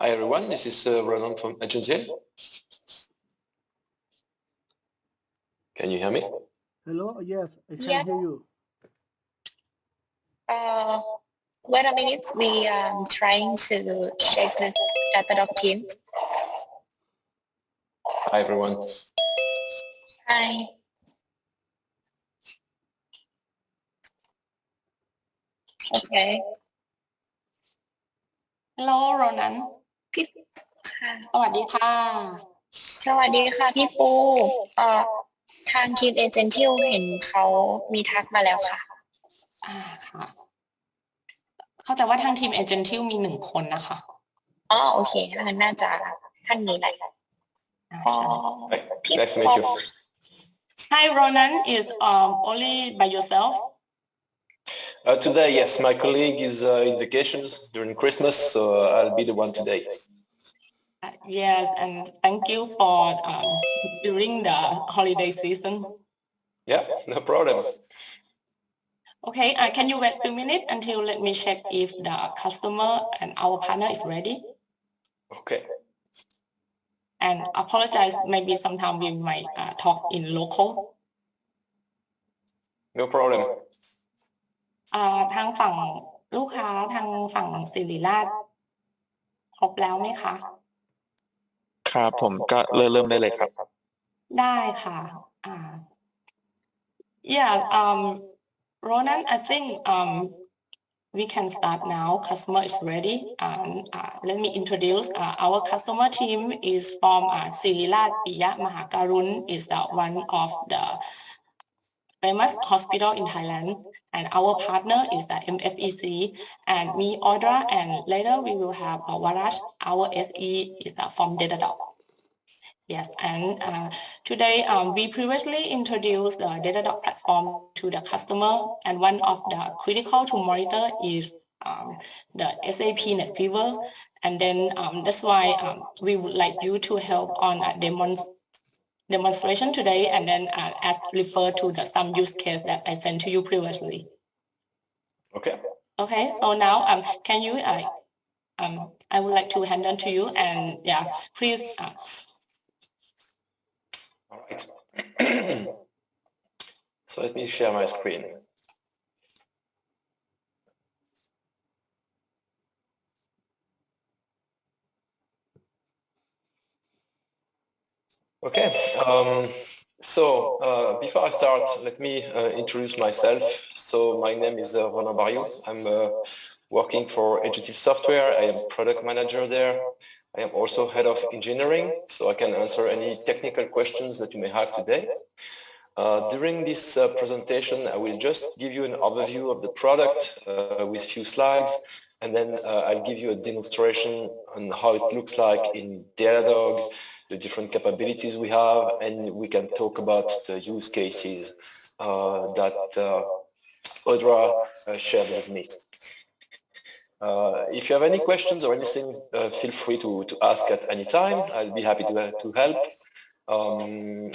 Hi everyone, this is Ronan from Agency. Can you hear me? Hello, yes, I can hear you. Wait a minute, we are trying to check the Datadog team. Hi everyone. Hi. Okay. Hello Ronan พี่ค่ะ สวัสดีค่ะ สวัสดีค่ะพี่ปูทางทีมเอเจนทิลเห็นเขามีทักมาแล้วค่ะ ค่ะเข้าใจว่าทางทีมเอเจนทิลมี1 คนนะคะ อ๋อโอเคงั้นน่าจะท่านนี้แหละ Nice to meet you. Hi Ronan, is only by yourself? Today, yes, my colleague is in vacations during Christmas, so I'll be the one today. Yes, and thank you for during the holiday season. Yeah, no problem. Okay, can you wait a few minutes until let me check if the customer and our partner is ready? Okay. And apologize, maybe sometime we might talk in local. No problem. ทางฝั่งลูกค้าทางฝั่งศิริราชครบแล้วไหมคะครับผมก็เริ่มได้เลยครับได้ค่ะYeah, Ronan, I think we can start now. Customer is ready. Let me introduce our customer team is from Sirirat Piya Mahakarun is one of the famous hospital in Thailand, and our partner is the MFEC, and me, Audra, and later we will have Warash, our SE is from Datadog. Yes, and today we previously introduced the Datadog platform to the customer, and one of the critical to monitor is the SAP NetFever, and then that's why we would like you to help on a demonstration today, and then as refer to the some use case that I sent to you previously. Okay. Okay, so now can you I would like to hand on to you, and yeah, please. All right. So let me share my screen. Okay. Before I start, let me introduce myself. So my name is Ronan Barriou. I'm working for Agentive Software. I am product manager there. I am also head of engineering, so I can answer any technical questions that you may have today. During this presentation, I will just give you an overview of the product with few slides, and then I'll give you a demonstration on how it looks like in Datadog, the different capabilities we have, and we can talk about the use cases that Audra shared with me. If you have any questions or anything, feel free to ask at any time. I'll be happy to help,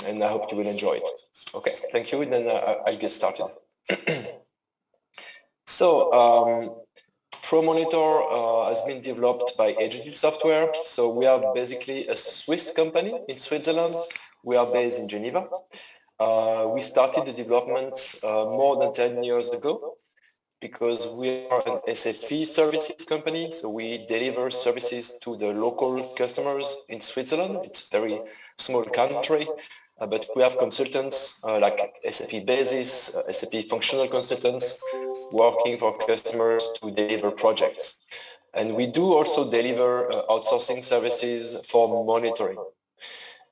and I hope you will enjoy it. Okay, thank you, and then I'll get started. So, ProMonitor has been developed by Agentive Software. So we are basically a Swiss company in Switzerland. We are based in Geneva. We started the development more than 10 years ago, because we are an SAP services company, so we deliver services to the local customers in Switzerland. It's a very small country, but we have consultants like SAP Basis, SAP functional consultants working for customers to deliver projects. And we do also deliver outsourcing services for monitoring.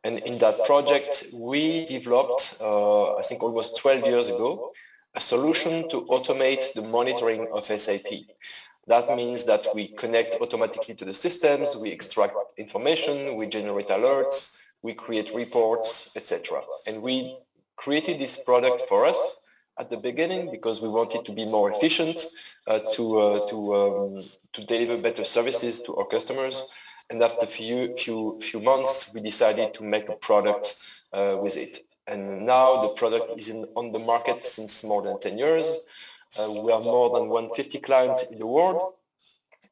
And in that project, we developed, I think almost 12 years ago, a solution to automate the monitoring of SAP. That means that we connect automatically to the systems, we extract information, we generate alerts, we create reports, etc. And we created this product for us at the beginning because we wanted to be more efficient, to deliver better services to our customers. And after a few months, we decided to make a product with it. And now the product is on the market since more than 10 years. We have more than 150 clients in the world.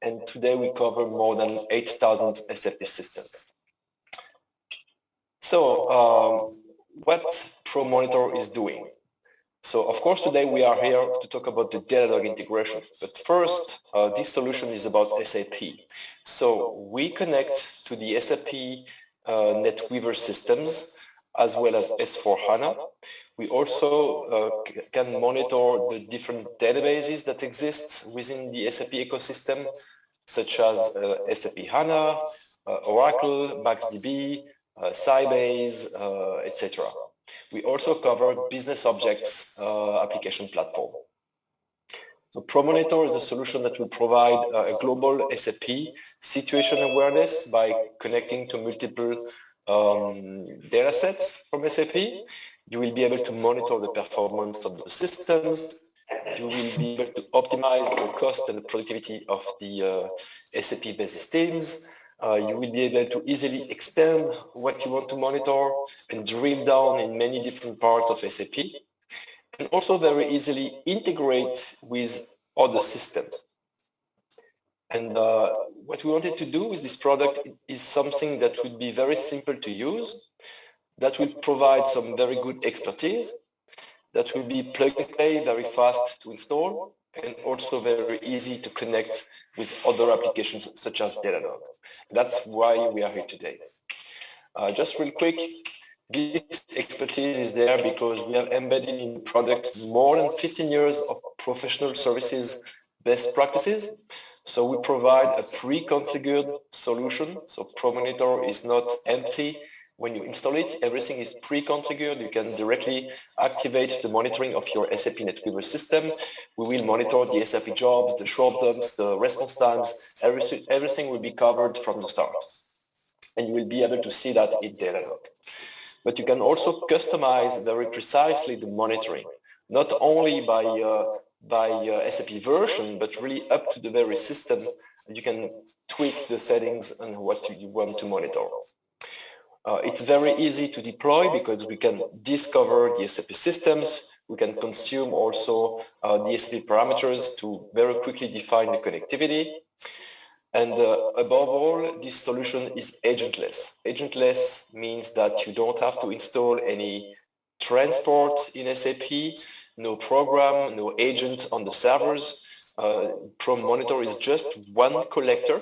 and today we cover more than 8,000 SAP systems. So what ProMonitor is doing. So of course today we are here to talk about the Datadog integration, but first this solution is about SAP. So we connect to the SAP NetWeaver systems as well as S4HANA. We also can monitor the different databases that exist within the SAP ecosystem, such as SAP HANA, Oracle, MaxDB, Sybase, etc. We also cover business objects application platform. So ProMonitor is a solution that will provide a global SAP situation awareness by connecting to multiple data sets from SAP. You will be able to monitor the performance of the systems. You will be able to optimize the cost and the productivity of the SAP basis teams. You will be able to easily extend what you want to monitor and drill down in many different parts of SAP, and also very easily integrate with other systems. And what we wanted to do with this product is something that would be very simple to use, that will provide some very good expertise, that will be plug and play, very fast to install, and also very easy to connect with other applications such as Datadog. That's why we are here today. Just real quick, this expertise is there because we have embedded in the product more than 15 years of professional services best practices. So we provide a pre-configured solution. So ProMonitor is not empty. When you install it, everything is pre-configured. You can directly activate the monitoring of your SAP NetWeaver system. We will monitor the SAP jobs, the short dumps, the response times. Everything will be covered from the start. And you will be able to see that in Datadog. But you can also customize very precisely the monitoring, not only by SAP version, but really up to the very system. You can tweak the settings and what you want to monitor. It's very easy to deploy because we can discover the SAP systems. We can consume also the SAP parameters to very quickly define the connectivity. And above all, this solution is agentless. Agentless means that you don't have to install any transport in SAP, no program, no agent on the servers. ProMonitor is just one collector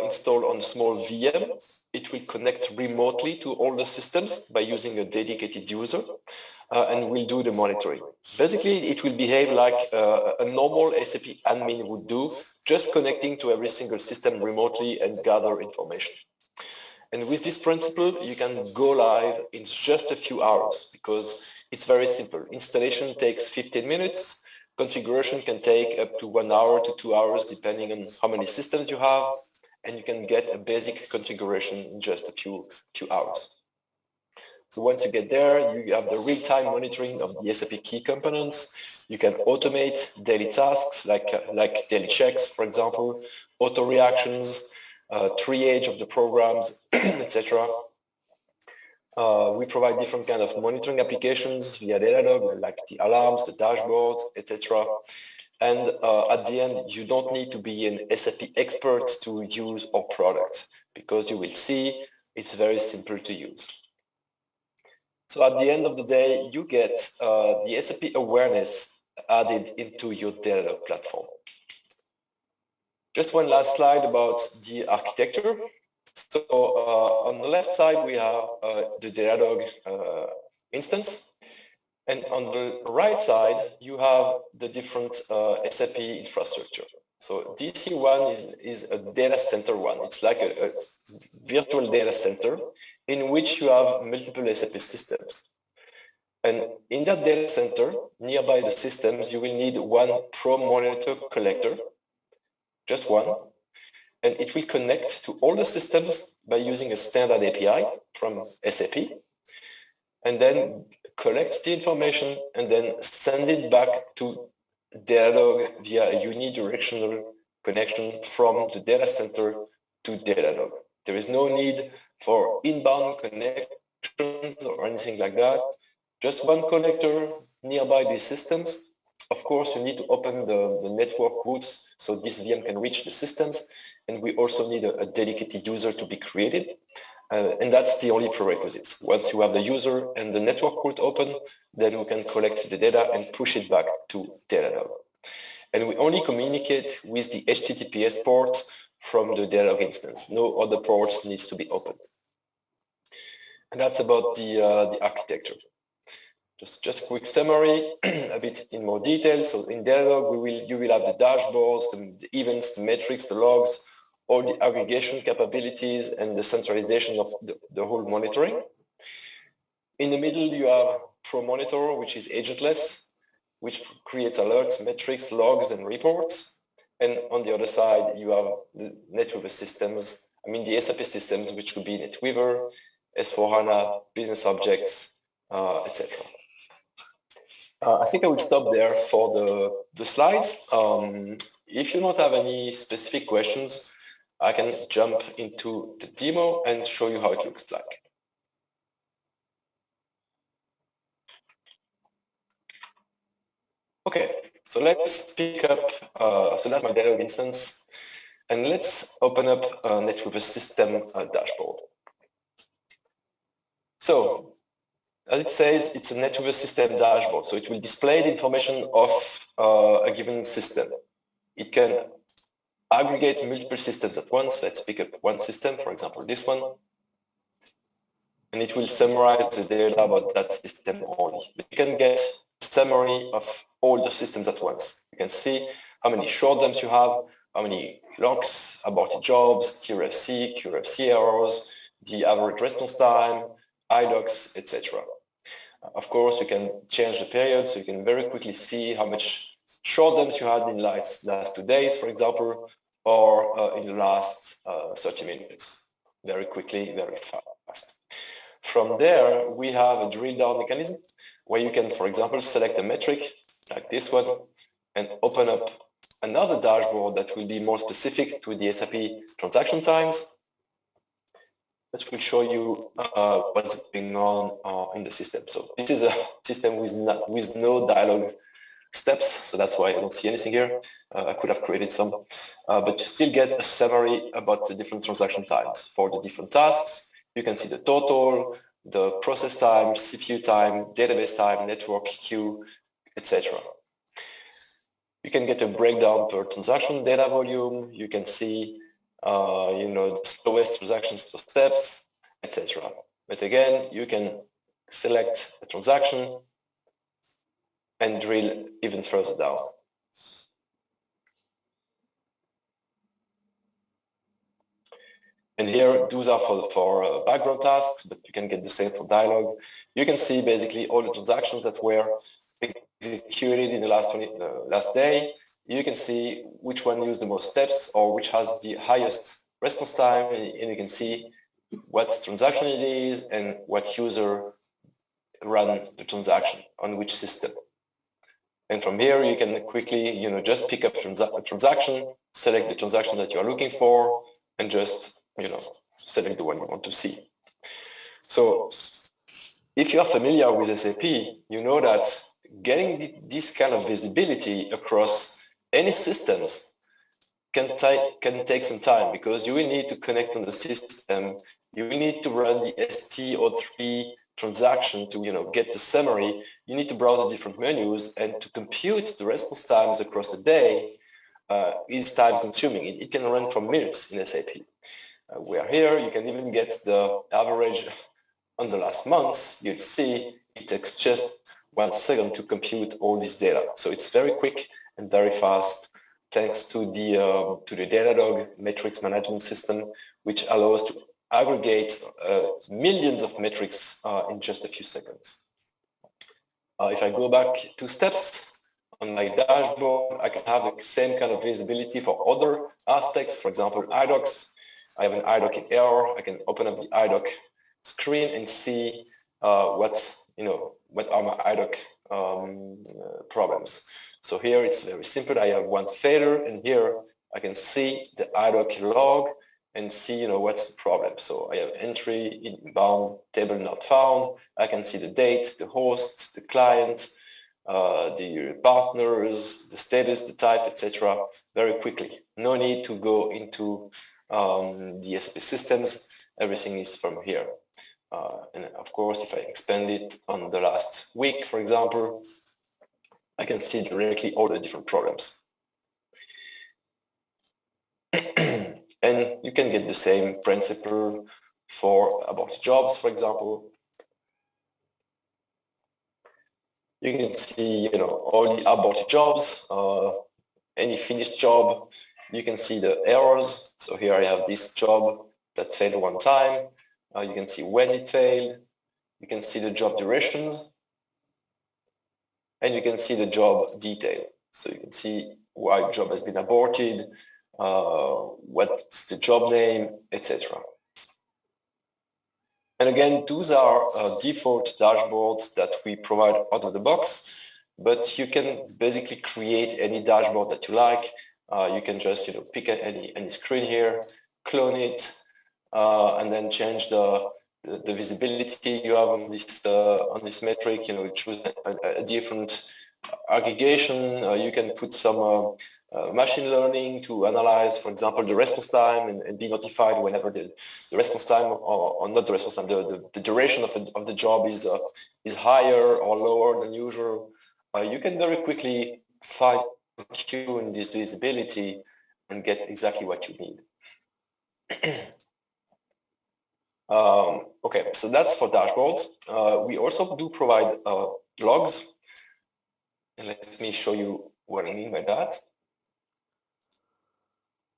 installed on a small VM. It will connect remotely to all the systems by using a dedicated user and will do the monitoring. Basically, it will behave like a normal SAP admin would do, just connecting to every single system remotely and gather information. And with this principle, you can go live in just a few hours because it's very simple. Installation takes 15 minutes. Configuration can take up to 1 hour to 2 hours, depending on how many systems you have. And you can get a basic configuration in just a few hours. So once you get there, you have the real-time monitoring of the SAP key components. You can automate daily tasks like daily checks, for example, auto reactions, triage of the programs, etc. We provide different kind of monitoring applications via Datadog, like the alarms, the dashboards, etc. And at the end, you don't need to be an SAP expert to use our product because you will see it's very simple to use. So at the end of the day, you get the SAP awareness added into your Datadog platform. Just one last slide about the architecture. So on the left side, we have the Datadog instance. And on the right side, you have the different SAP infrastructure. So DC1 is a data center one. It's like a virtual data center in which you have multiple SAP systems. And in that data center, nearby the systems, you will need one ProMonitor collector, just one. And it will connect to all the systems by using a standard API from SAP. And then collect the information and then send it back to Datadog via a unidirectional connection from the data center to Datadog. There is no need for inbound connections or anything like that. Just one connector nearby these systems, of course, you need to open the network routes so this VM can reach the systems. And we also need a dedicated user to be created. And that's the only prerequisite. Once you have the user and the network route open, then we can collect the data and push it back to Datadog. And we only communicate with the HTTPS port from the Datadog instance. No other ports needs to be opened. And that's about the architecture. Just a quick summary, a bit in more detail. So in Datadog, you will have the dashboards, the events, the metrics, the logs, all the aggregation capabilities, and the centralization of the whole monitoring. In the middle, you have Pro Monitor, which is agentless, which creates alerts, metrics, logs, and reports. And on the other side, you have the NetWeaver systems, the SAP systems, which could be NetWeaver, S4HANA, Business Objects, etc. I think I will stop there for the slides. If you don't have any specific questions, I can jump into the demo and show you how it looks like. Okay, so let's pick up, so that's my Datadog instance, and let's open up a NetWeaver system dashboard. So, as it says, it's a NetWeaver system dashboard, so it will display the information of a given system. It can aggregate multiple systems at once. Let's pick up one system, for example, this one. And it will summarize the data about that system only. But you can get a summary of all the systems at once. You can see how many short dumps you have, how many logs, aborted jobs, TRFC, QRFC errors, the average response time, IDOCs, etc. Of course, you can change the period, so you can very quickly see how much short dumps you had in the last 2 days, for example, or in the last 30 minutes, very quickly, very fast. From there, we have a drill down mechanism where you can, for example, select a metric like this one and open up another dashboard that will be more specific to the SAP transaction times. That will show you what's going on in the system. So this is a system with no dialog steps, so that's why I don't see anything here. I could have created some, but you still get a summary about the different transaction times for the different tasks. You can see the total, the process time, CPU time, database time, network queue, etc. You can get a breakdown per transaction data volume. You can see, the slowest transactions per steps, etc. But again, you can select a transaction and drill even further down. And here, those are for background tasks, but you can get the same for dialog. You can see basically all the transactions that were executed in the last day. You can see which one used the most steps or which has the highest response time, and you can see what transaction it is and what user ran the transaction on which system. And from here, you can quickly, just pick up a transaction, select the transaction that you're looking for, and just, select the one you want to see. So if you are familiar with SAP, you know that getting this kind of visibility across any systems can take some time, because you will need to connect on the system. You will need to run the ST03 transaction to get the summary. You need to browse the different menus, and to compute the response times across the day is time consuming. It can run for minutes in SAP. We are here, you can even get the average on the last month. You'll see it takes just 1 second to compute all this data. So it's very quick and very fast, thanks to the Datadog metrics management system, which allows to aggregate millions of metrics in just a few seconds. If I go back 2 steps on my dashboard, I can have the same kind of visibility for other aspects. For example, IDOCs. I have an IDOC in error. I can open up the IDOC screen and see what are my IDOC problems. So here it's very simple. I have one failure, and here I can see the IDOC log and see what's the problem. So I have entry inbound table not found. I can see the date, the host, the client, the partners, the status, the type, etc. very quickly. No need to go into the SAP systems. Everything is from here. And of course, if I expand it on the last week, for example, I can see directly all the different programs. And you can get the same principle for about jobs, for example. You can see, all the about jobs, any finished job. You can see the errors. So here I have this job that failed one time. You can see when it failed. You can see the job durations. And you can see the job detail. So you can see why the job has been aborted, what's the job name, etc. And again, those are default dashboards that we provide out of the box, but you can basically create any dashboard that you like. You can just pick any screen here, clone it, and then change the visibility you have on this metric. Choose a different aggregation. You can put some machine learning to analyze, for example, the response time and be notified whenever the response time or not the response time, the duration of the job is higher or lower than usual. You can very quickly fine-tune this visibility and get exactly what you need. Okay, so that's for dashboards. We also do provide logs. And let me show you what I mean by that.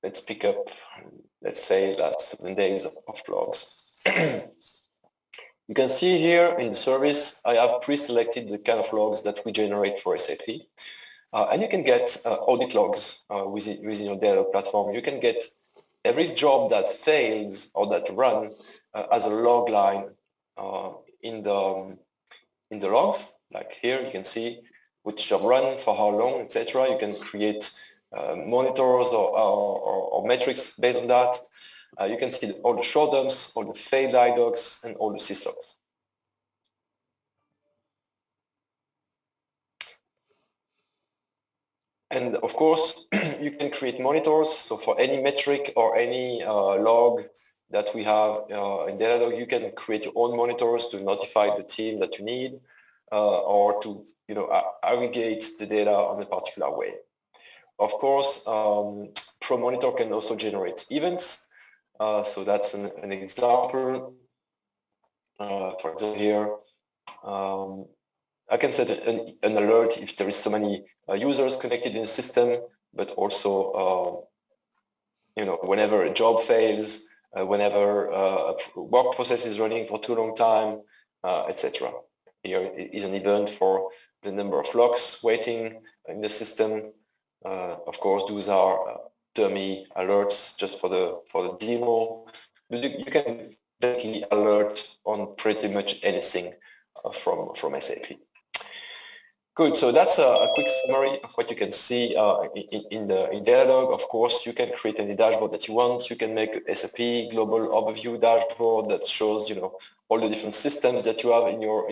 Let's pick up, let's say, last 7 days of logs. You can see here in the service, I have pre-selected the kind of logs that we generate for SAP. And you can get audit logs within your data platform. You can get every job that fails or that runs as a log line in the logs. Like here, you can see which job run, for how long, etc. You can create monitors or metrics based on that. You can see all the show dumps, all the failed IDOCs, and all the syslogs. And of course, you can create monitors. So for any metric or any log that we have in Datadog, you can create your own monitors to notify the team that you need, or to aggregate the data on a particular way. Of course, ProMonitor can also generate events. So that's an example. For example, here, I can set an alert if there is so many users connected in the system, but also, whenever a job fails, whenever a work process is running for too long time, etc. Here is an event for the number of locks waiting in the system. Of course, those are dummy alerts just for the demo. You can basically alert on pretty much anything from SAP. Good. So that's a quick summary of what you can see in Datadog. Of course, you can create any dashboard that you want. You can make a SAP global overview dashboard that shows all the different systems that you have in your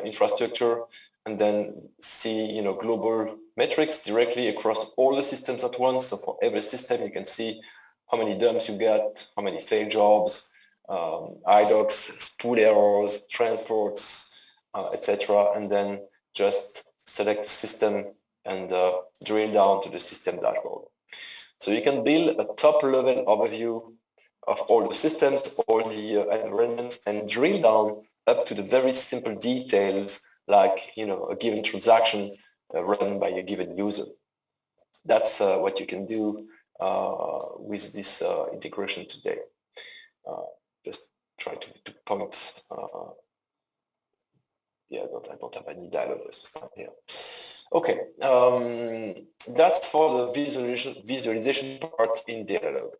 infrastructure, and then see global metrics directly across all the systems at once. So for every system, you can see how many dumps you get, how many failed jobs, IDOCs, spool errors, transports, etc. And then just select the system and drill down to the system dashboard. So you can build a top-level overview of all the systems, all the environments, and drill down up to the very simple details, like a given transaction run by a given user. That's what you can do with this integration today. Just try to point. Yeah, I don't have any dialogue here. Okay, that's for the visualization part in Datadog.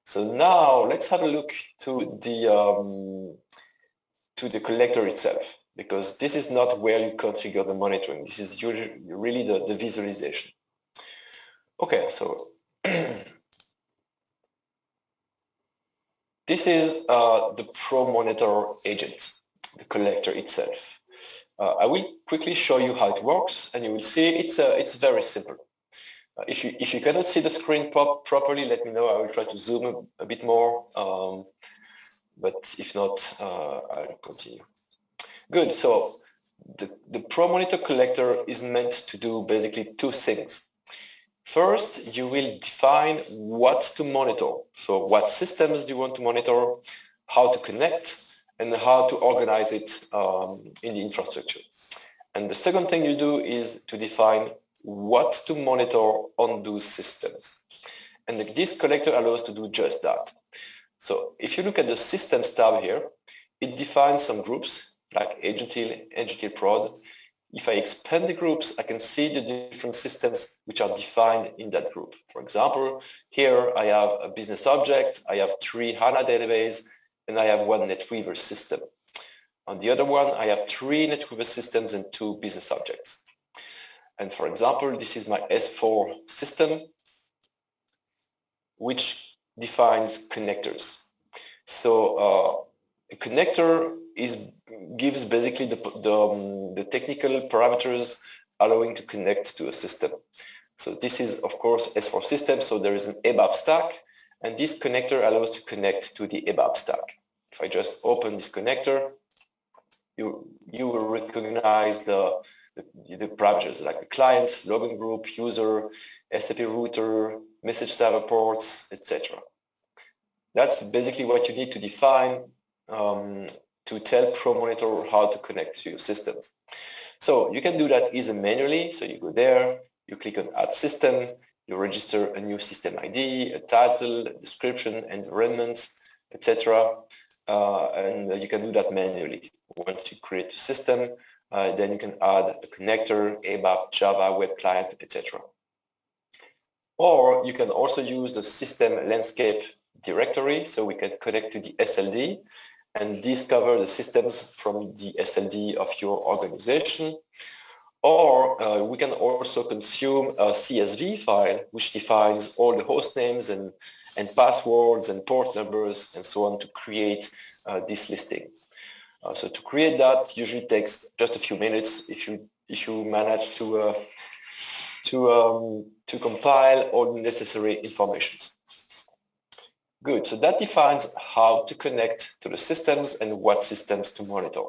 So now let's have a look to the collector itself, because this is not where you configure the monitoring. This is usually really the visualization. Okay, so this is the ProMonitor agent, the collector itself. I will quickly show you how it works, and you will see it's very simple. If you cannot see the screen properly, let me know. I will try to zoom a bit more, but if not, I'll continue. Good. So the Pro Monitor collector is meant to do basically two things. First, you will define what to monitor. So what systems do you want to monitor, how to connect, and how to organize it in the infrastructure. And the second thing you do is to define what to monitor on those systems. And this collector allows to do just that. So if you look at the Systems tab here, it defines some groups like Agentil Prod. If I expand the groups, I can see the different systems which are defined in that group. For example, here I have a business object, I have 3 HANA database, and I have 1 NetWeaver system. On the other one, I have 3 NetWeaver systems and 2 business objects. And for example, this is my S4 system, which defines connectors. So a connector gives basically the technical parameters allowing to connect to a system. So this is, of course, S4 system. So there is an ABAP stack, and this connector allows to connect to the ABAP stack. If I just open this connector, you will recognize the parameters like the client, login group, user, SAP router, message server ports, etc. That's basically what you need to define to tell Pro Monitor how to connect to your systems. So you can do that either manually. So you go there, you click on Add System, you register a new system ID, a title, a description, environment, etc. And you can do that manually. Once you create a system, then you can add a connector, ABAP, Java, web client, etc. Or you can also use the system landscape directory, so we can connect to the SLD and discover the systems from the SLD of your organization. Or we can also consume a CSV file, which defines all the host names and passwords and port numbers and so on to create this listing. So to create that usually takes just a few minutes if you manage to compile all the necessary information. Good, so that defines how to connect to the systems and what systems to monitor.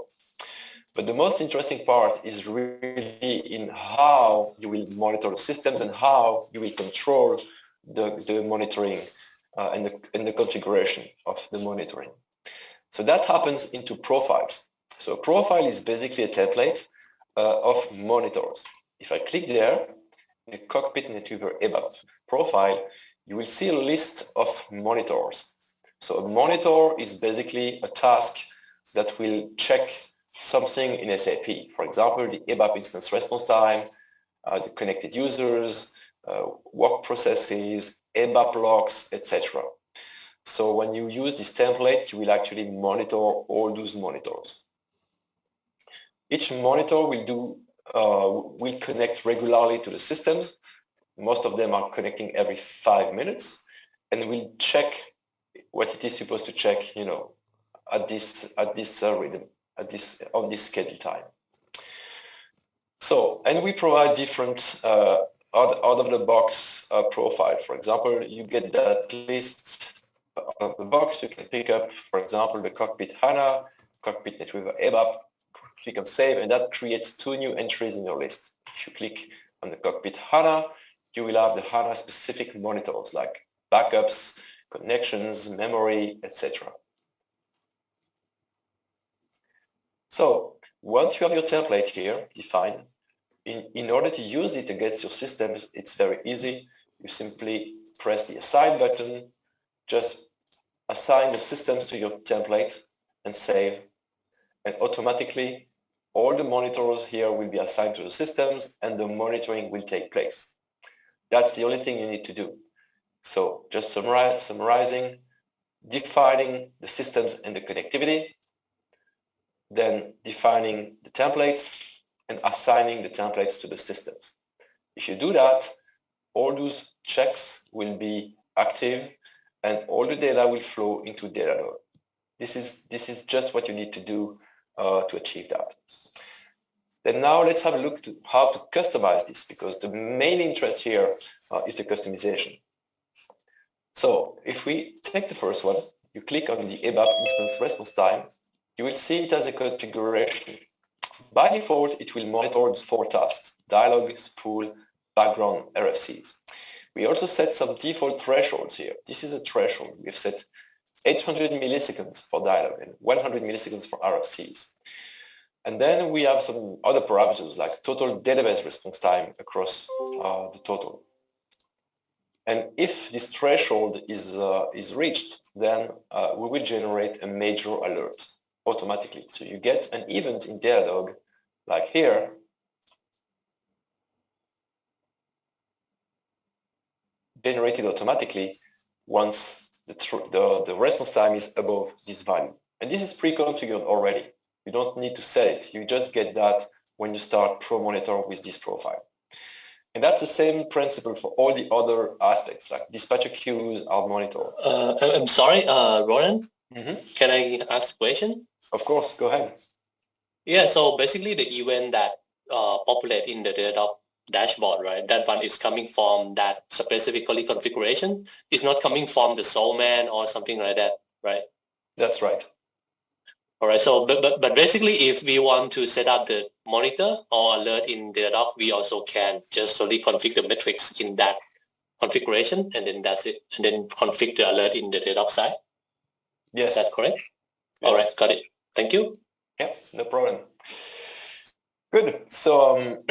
But the most interesting part is really in how you will monitor the systems and how you will control the monitoring and the configuration of the monitoring. So that happens into profiles. So a profile is basically a template of monitors. If I click there, in the Cockpit NetWeaver ABAP profile, you will see a list of monitors. So a monitor is basically a task that will check something in SAP. For example, the ABAP instance response time, the connected users, work processes, ABAP logs, etc. So when you use this template, you will actually monitor all those monitors. Each monitor will connect regularly to the systems. Most of them are connecting every 5 minutes, and will check what it is supposed to check, you know, at this rhythm, on this schedule time. So, and we provide different out of the box profile. For example, you get that list out of the box. You can pick up, for example, the Cockpit HANA, Cockpit NetWeaver ABAP, click on Save, and that creates 2 new entries in your list. If you click on the Cockpit HANA, you will have the HANA specific monitors like backups, connections, memory, etc. So once you have your template here defined, in order to use it against your systems, it's very easy. You simply press the Assign button, just assign the systems to your template and save, and automatically all the monitors here will be assigned to the systems and the monitoring will take place. That's the only thing you need to do. So just summarizing, defining the systems and the connectivity, then defining the templates and assigning the templates to the systems. If you do that, all those checks will be active and all the data will flow into Datadog. This is just what you need to do to achieve that. Then now let's have a look to how to customize this, because the main interest here is the customization. So if we take the first one, you click on the ABAP instance response time, you will see it as a configuration. By default, it will monitor the 4 tasks: dialog, spool, background, RFCs. We also set some default thresholds here. This is a threshold. We've set 800 milliseconds for dialog and 100 milliseconds for RFCs. And then we have some other parameters like total database response time across the total. And if this threshold is reached, then we will generate a major alert automatically. So you get an event in Datadog, like here, generated automatically once the response time is above this value. And this is pre-configured already. You don't need to set it. You just get that when you start Pro Monitor with this profile. And that's the same principle for all the other aspects, like dispatcher queues are monitored. I'm sorry, Ronan, can I ask a question? Of course, go ahead. Yeah, so basically the event that populate in the Datadog dashboard, right? That one is coming from that specifically configuration. It's not coming from the Soulman or something like that, right? That's right. All right. So, but basically, if we want to set up the monitor or alert in Datadog, we also can just solely configure the metrics in that configuration, and then that's it. And then configure the alert in the Datadog side. Yes. Is that correct? Yes. All right. Got it. Thank you. Yeah, no problem. Good. So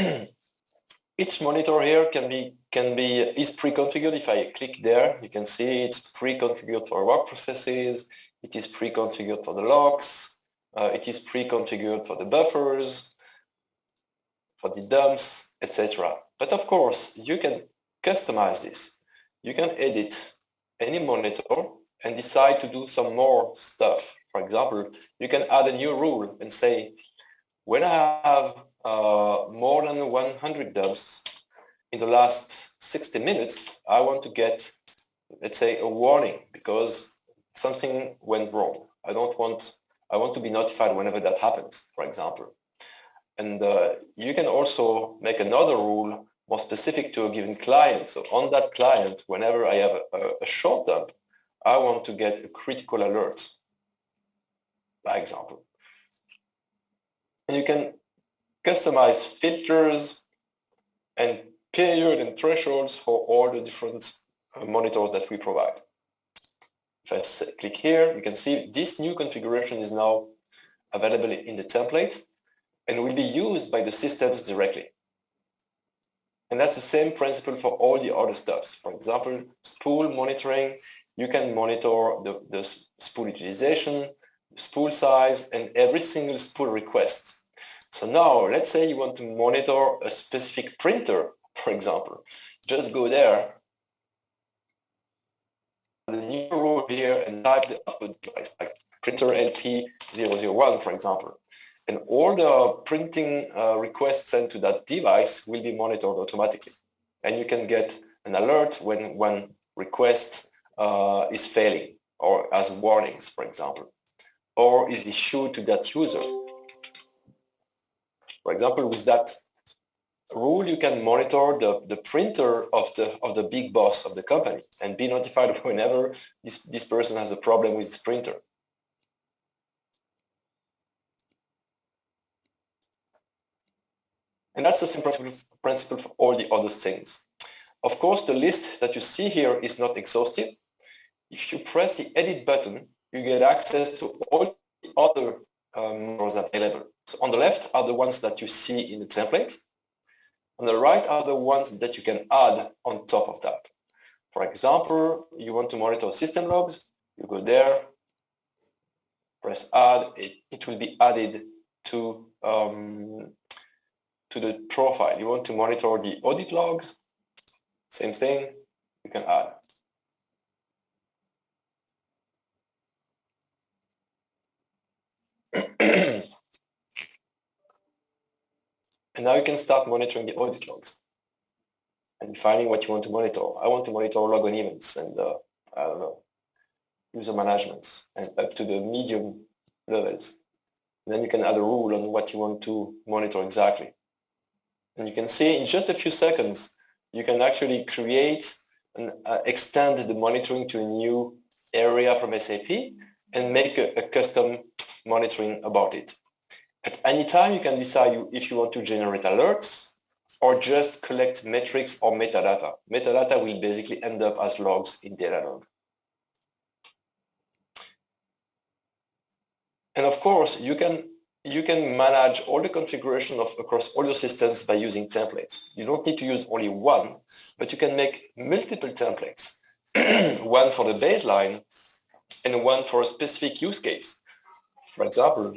each monitor here is pre-configured. If I click there, you can see it's pre-configured for work processes. It is pre-configured for the logs. It is pre-configured for the buffers, for the dumps, etc. But of course, you can customize this. You can edit any monitor and decide to do some more stuff. For example, you can add a new rule and say, when I have more than 100 dumps in the last 60 minutes, I want to get, let's say, a warning because something went wrong. I want to be notified whenever that happens, for example. And you can also make another rule more specific to a given client. So on that client, whenever I have a short dump, I want to get a critical alert, by example. And you can customize filters and period and thresholds for all the different monitors that we provide. If I click here, you can see this new configuration is now available in the template and will be used by the systems directly. And that's the same principle for all the other stuffs. For example, spool monitoring, you can monitor the spool utilization, spool size, and every single spool request. So now, let's say you want to monitor a specific printer, for example. Just go there, the new rule here, and type the output device, like printer LP001, for example. And all the printing requests sent to that device will be monitored automatically. And you can get an alert when one request is failing or as warnings, for example, or is issued to that user. For example, with that rule, you can monitor the printer of the big boss of the company and be notified whenever this person has a problem with his printer. And that's the same principle for all the other things. Of course, the list that you see here is not exhaustive. If you press the edit button, you get access to all the other models available. So on the left are the ones that you see in the template. On the right are the ones that you can add on top of that. For example, you want to monitor system logs, you go there, press add, it will be added to the profile. You want to monitor the audit logs, same thing, you can add. And now you can start monitoring the audit logs and defining what you want to monitor. I want to monitor logon events and I don't know, user management and up to the medium levels. Then you can add a rule on what you want to monitor exactly. And you can see in just a few seconds, you can actually create and extend the monitoring to a new area from SAP and make a custom monitoring about it. At any time, you can decide if you want to generate alerts or just collect metrics or metadata. Metadata will basically end up as logs in Datadog. And of course, you can manage all the configuration across all your systems by using templates. You don't need to use only one, but you can make multiple templates. One for the baseline and one for a specific use case. For example,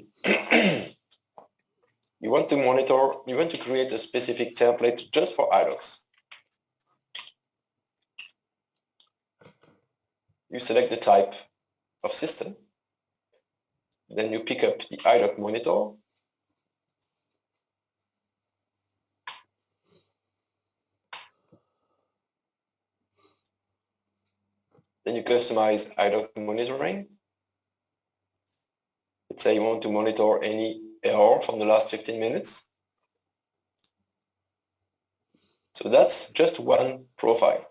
you want to create a specific template just for iDocs. You select the type of system. Then you pick up the iDoc monitor. Then you customize iDoc monitoring. Let's say you want to monitor any error from the last 15 minutes. So that's just one profile.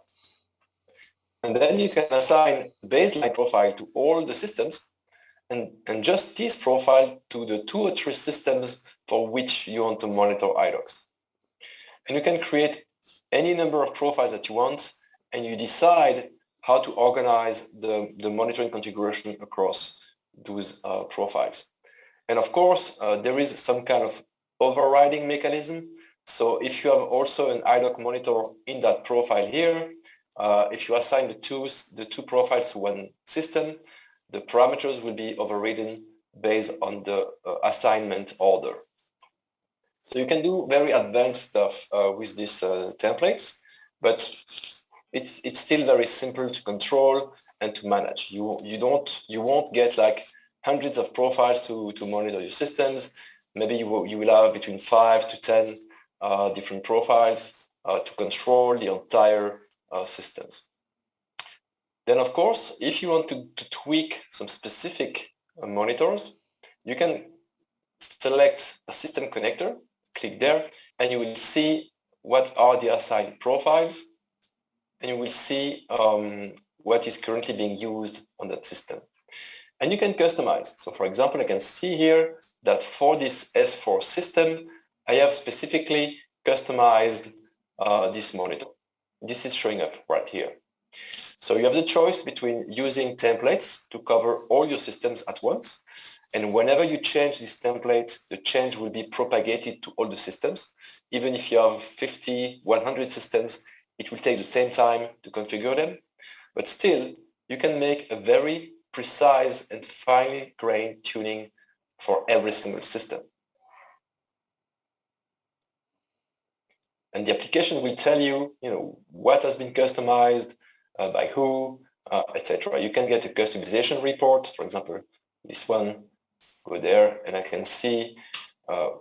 And then you can assign baseline profile to all the systems and just this profile to the 2 or 3 systems for which you want to monitor iDocs. And you can create any number of profiles that you want, and you decide how to organize the monitoring configuration across those profiles. And of course, there is some kind of overriding mechanism. So if you have also an iDoc monitor in that profile here, if you assign the two profiles to one system, the parameters will be overridden based on the assignment order. So you can do very advanced stuff with these templates, but it's still very simple to control and to manage. You won't get like hundreds of profiles to monitor your systems. Maybe you will have between 5 to 10 different profiles to control the entire systems. Then, of course, if you want to tweak some specific monitors, you can select a system connector, click there, and you will see what are the assigned profiles, and you will see what is currently being used on that system. And you can customize. So for example, I can see here that for this S4 system, I have specifically customized this monitor. This is showing up right here. So you have the choice between using templates to cover all your systems at once. And whenever you change this template, the change will be propagated to all the systems. Even if you have 50, 100 systems, it will take the same time to configure them. But still, you can make a very precise and finely grained tuning for every single system. And the application will tell you, what has been customized, by who, etc. You can get a customization report. For example, this one, go there, and I can see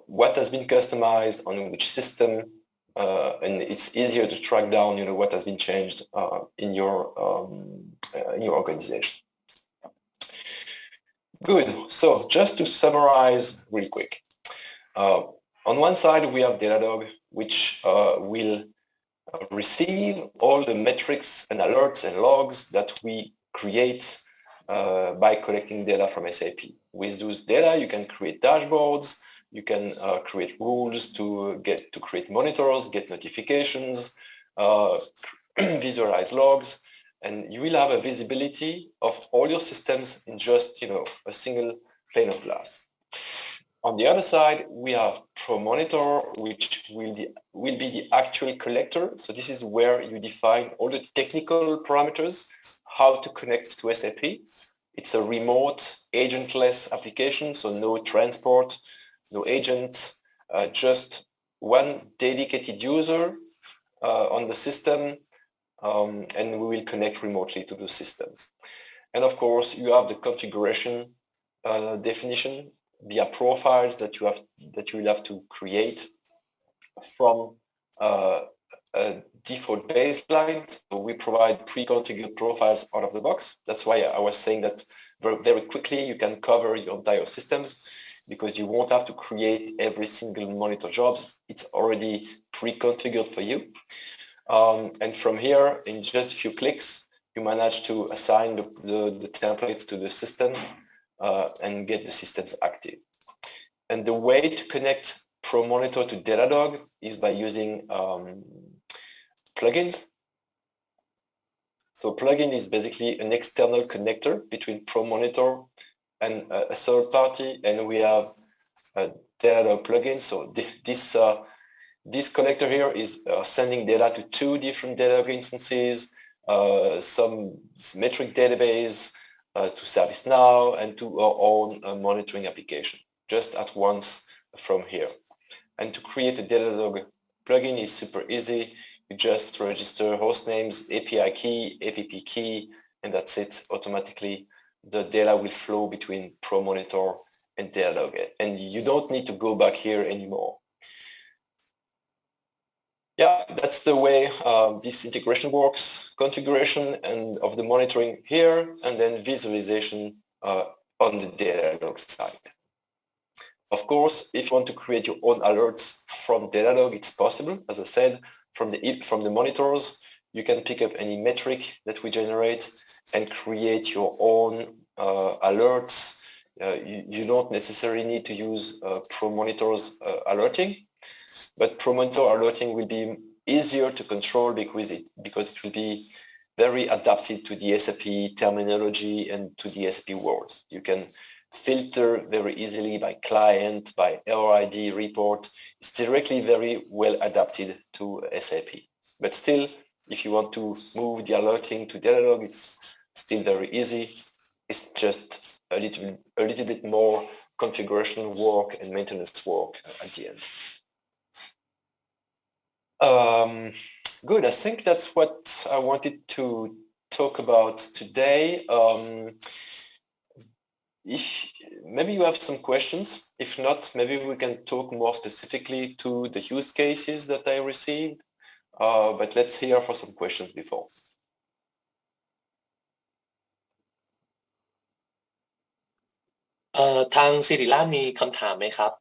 what has been customized on which system, and it's easier to track down, what has been changed in your organization. Good. So just to summarize real quick, on one side we have Datadog, which will receive all the metrics and alerts and logs that we create by collecting data from SAP. With those data, you can create dashboards, you can create rules to create monitors, get notifications, visualize logs, and you will have a visibility of all your systems in just a single pane of glass. On the other side, we have ProMonitor, which will be the actual collector. So this is where you define all the technical parameters, how to connect to SAP. It's a remote, agentless application, so no transport, no agent, just one dedicated user on the system, and we will connect remotely to those systems. And of course, you have the configuration definition via profiles that you will have to create from a default baseline. So we provide pre-configured profiles out of the box. That's why I was saying that very, very quickly you can cover your entire systems. because you won't have to create every single monitor job. It's already pre-configured for you. And from here, in just a few clicks, you manage to assign the templates to the systems and get the systems active. And the way to connect ProMonitor to Datadog is by using plugins. So plugin is basically an external connector between ProMonitor and a third party, and we have a Datadog plugin. So this connector here is sending data to 2 different Datadog instances, some metric database, to ServiceNow, and to our own monitoring application, just at once from here. And to create a Datadog plugin is super easy. You just register host names, API key, APP key, and that's it. Automatically, the data will flow between ProMonitor and Datadog, and you don't need to go back here anymore. Yeah, that's the way this integration works. Configuration and of the monitoring here, and then visualization on the Datadog side. Of course, if you want to create your own alerts from Datadog, it's possible. As I said, from the monitors, you can pick up any metric that we generate and create your own alerts. You don't necessarily need to use ProMonitor's alerting, but ProMonitor alerting will be easier to control because it will be very adapted to the SAP terminology and to the SAP world. You can filter very easily by client, by error ID report. It's directly very well adapted to SAP. But still, if you want to move the alerting to Datadog, it's still very easy. It's just a little bit more configuration work and maintenance work at the end. Good, I think that's what I wanted to talk about today. If maybe you have some questions. If not, maybe we can talk more specifically to the use cases that I received. But let's hear for some questions before. ทางศิริราชมีคำถามไหมครับ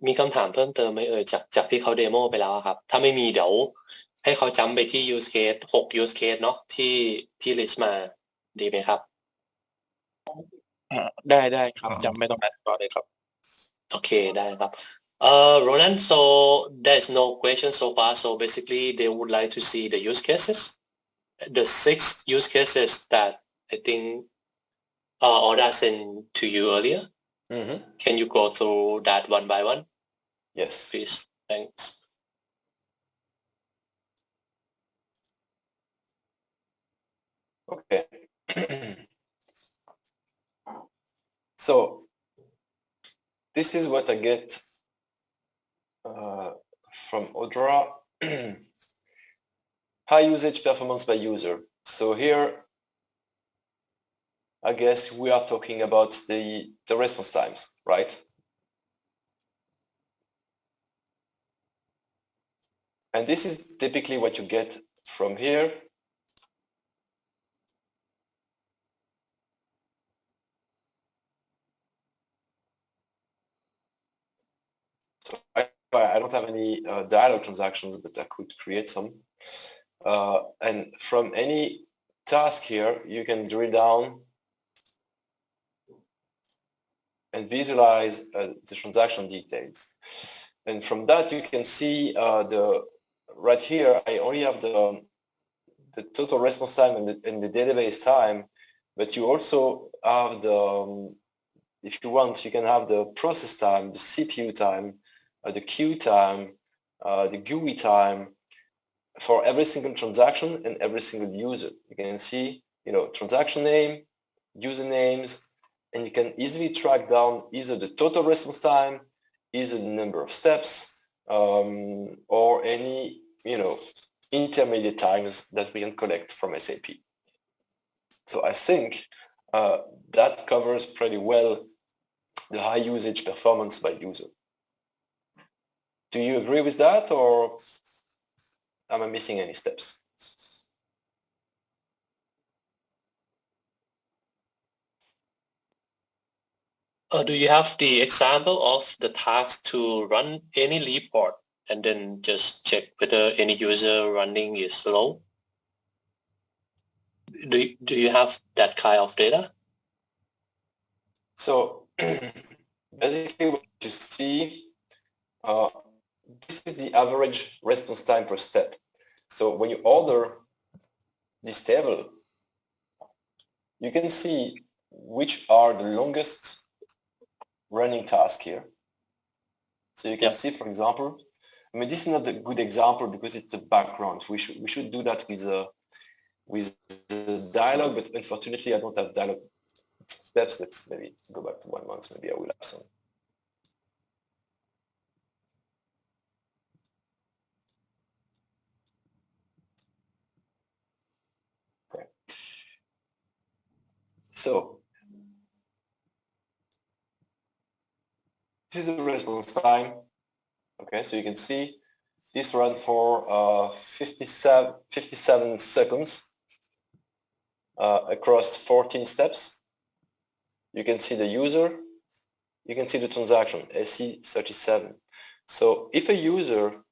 มีคำถามเพิ่มเติมไหมจากที่เขาเดโมไปแล้วครับถ้าไม่มีเดี๋ยวให้เขาจำไปที่ use case 6 use case เนาะที่ list มาดีไหมครับได้ครับจำไม่ต้องนั้นต่อเลยครับโอเคได้ครับRonan, so there's no question so far, so basically they would like to see the use cases, the 6 use cases that I think Oda sent to you earlier. Can you go through that one by one? Yes. Please. Thanks. Okay. So this is what I get from Odra. High usage performance by user. So here, I guess we are talking about the response times, right? And this is typically what you get from here. So I don't have any dialog transactions, but I could create some. And from any task here, you can drill down and visualize the transaction details. And from that, you can see right here, I only have the total response time and the database time, but you also have if you want, you can have the process time, the CPU time, the queue time, the GUI time for every single transaction and every single user. You can see, transaction name, usernames, and you can easily track down either the total response time, either the number of steps, or any, intermediate times that we can collect from SAP. So I think that covers pretty well the high usage performance by user. Do you agree with that, or am I missing any steps? Do you have the example of the task to run any report and then just check whether any user running is slow? Do you have that kind of data? So basically what you see, this is the average response time per step. So when you order this table, you can see which are the longest running tasks here. So you can see, for example, I mean, this is not a good example because it's the background. We should do that with the dialogue, but unfortunately I don't have dialogue steps. Let's maybe go back to 1 month. Maybe I will have some. Okay. So this is the response time. Okay, so you can see this run for 57 seconds across 14 steps. You can see the user, you can see the transaction, SE37. So if a user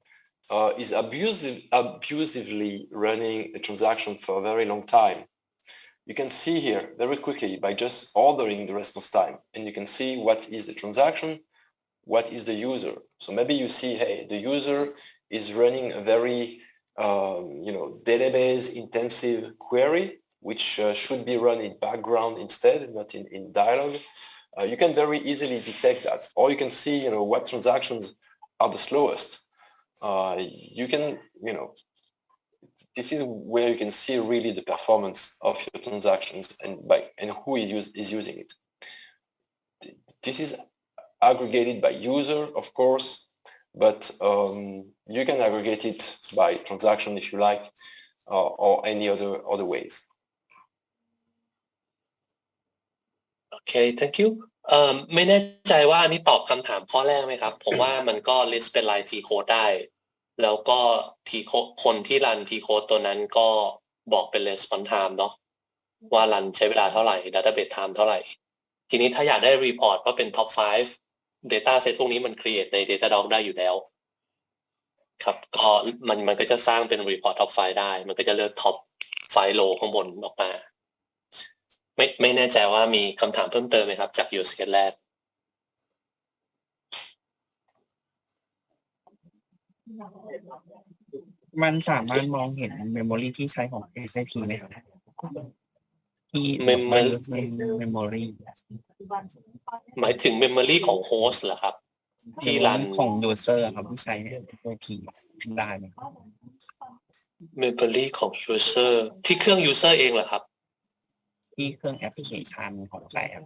is abusively running a transaction for a very long time, you can see here very quickly by just ordering the response time, and you can see what is the transaction, what is the user. So maybe you see, hey, the user is running a very database intensive query, which should be run in background instead, not in dialogue. You can very easily detect that, or you can see, what transactions are the slowest. You can, this is where you can see really the performance of your transactions and who is using it. This is aggregated by user, of course, but you can aggregate it by transaction if you like, or any other ways. Okay, thank you. ไม่แน่ใจว่าอันนี้ตอบคำถามข้อแรกไหมครับ ผมว่ามันก็ list เป็นลาย T code ได้ แล้วก็ T code คนที่รัน T code ตัวนั้นก็บอกเป็น response time เนาะว่ารันใช้เวลาเท่าไหร่ database time เท่าไหร่ ทีนี้ถ้าอยากได้ report ว่าเป็น top 5 data set พวกนี้มัน create ใน Datadog ได้อยู่แล้วครับก็มันก็จะสร้างเป็น report top 5 ได้มันก็จะเลือก top 5 row ข้างบนออกมาไม่แน่ใจว่ามีคำถามเพิ่มเติมไหมครับจาก use case แรกมันสามารถมองเห็น memory ที่ใช้ของ SAP ไหมครับที่ memory หมายถึง memory ของ host เหรอครับที่รันของ user ครับที่ใช้ SAP ได้ไหม memory ของ user ที่เครื่อง user เองเหรอครับที่เครื่องแอปพลิเคชันของใครครับ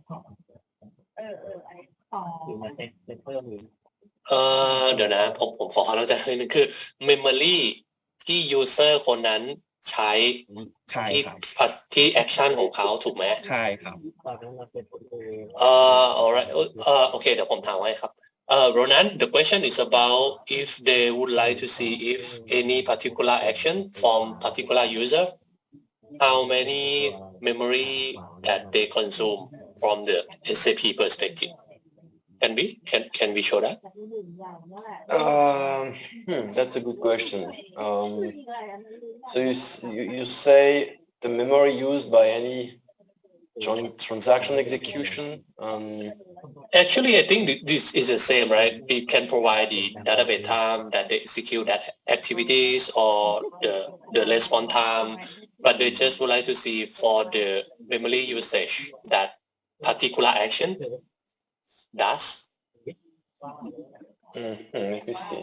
เดี๋ยวนะผมขอความเข้าใจนิดนึงคือ memory ที่ user คนนั้นใช้ที่ action ของเขาถูกไหมใช่ครับ alright โอเคเดี๋ยวผมถามไว้ครับRonan, the question is about if they would like to see if any particular action from particular user, how many memory that they consume from the SAP perspective. Can we show that? That's a good question. So you say the memory used by any transaction execution. Actually, I think this is the same, right? We can provide the database time that they execute that activities or the response time, but they just would like to see for the memory usage that particular action does. Let me see.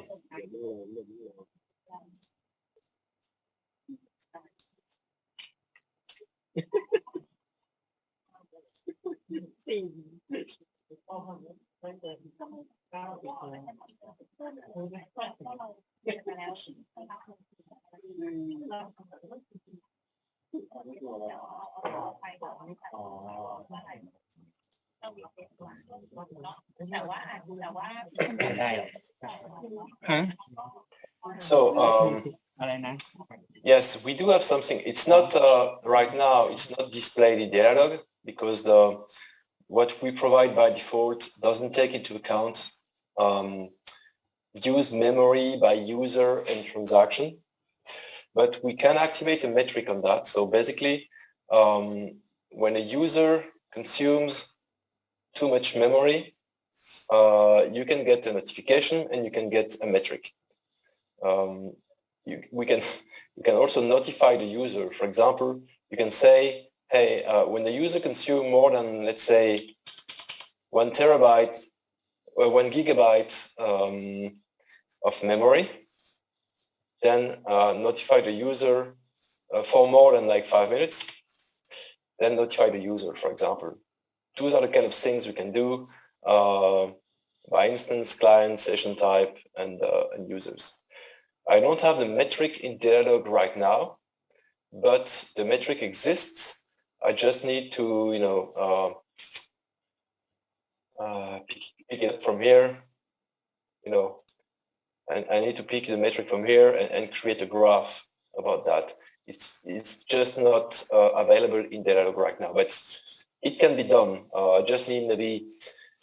So yes, we do have something. It's not right now. It's not displayed in Datadog because what we provide by default doesn't take into account use memory by user and transaction, but we can activate a metric on that. So basically, when a user consumes too much memory, you can get a notification and you can get a metric. You can also notify the user. For example, you can say, hey, when the user consumes more than, let's say, 1 terabyte or 1 gigabyte of memory, then notify the user for more than like 5 minutes, then notify the user, for example. Those are the kind of things we can do by instance, client, session type, and users. I don't have the metric in Datadog right now, but the metric exists. I just need to, pick it up from here, and I need to pick the metric from here and create a graph about that. It's just not available in Datadog right now, but it can be done. I just need maybe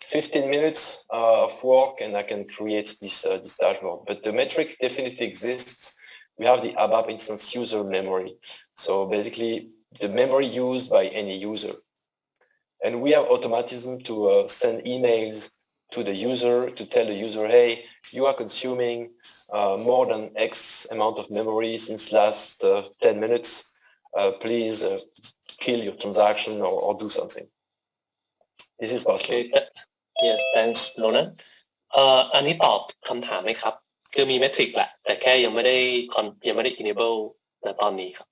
15 minutes of work and I can create this dashboard. But the metric definitely exists. We have the ABAP instance user memory. So basically the memory used by any user. And we have automatism to send emails to the user to tell the user, hey, you are consuming more than X amount of memory since last 10 minutes. Please kill your transaction or do something. This is possible. Okay. Yes, thanks, Ronan. อันนี้ตอบคำถามไหมครับคือมีเมทริกแหละแต่แค่ยังไม่ได้ enable ณตอนนี้ครับ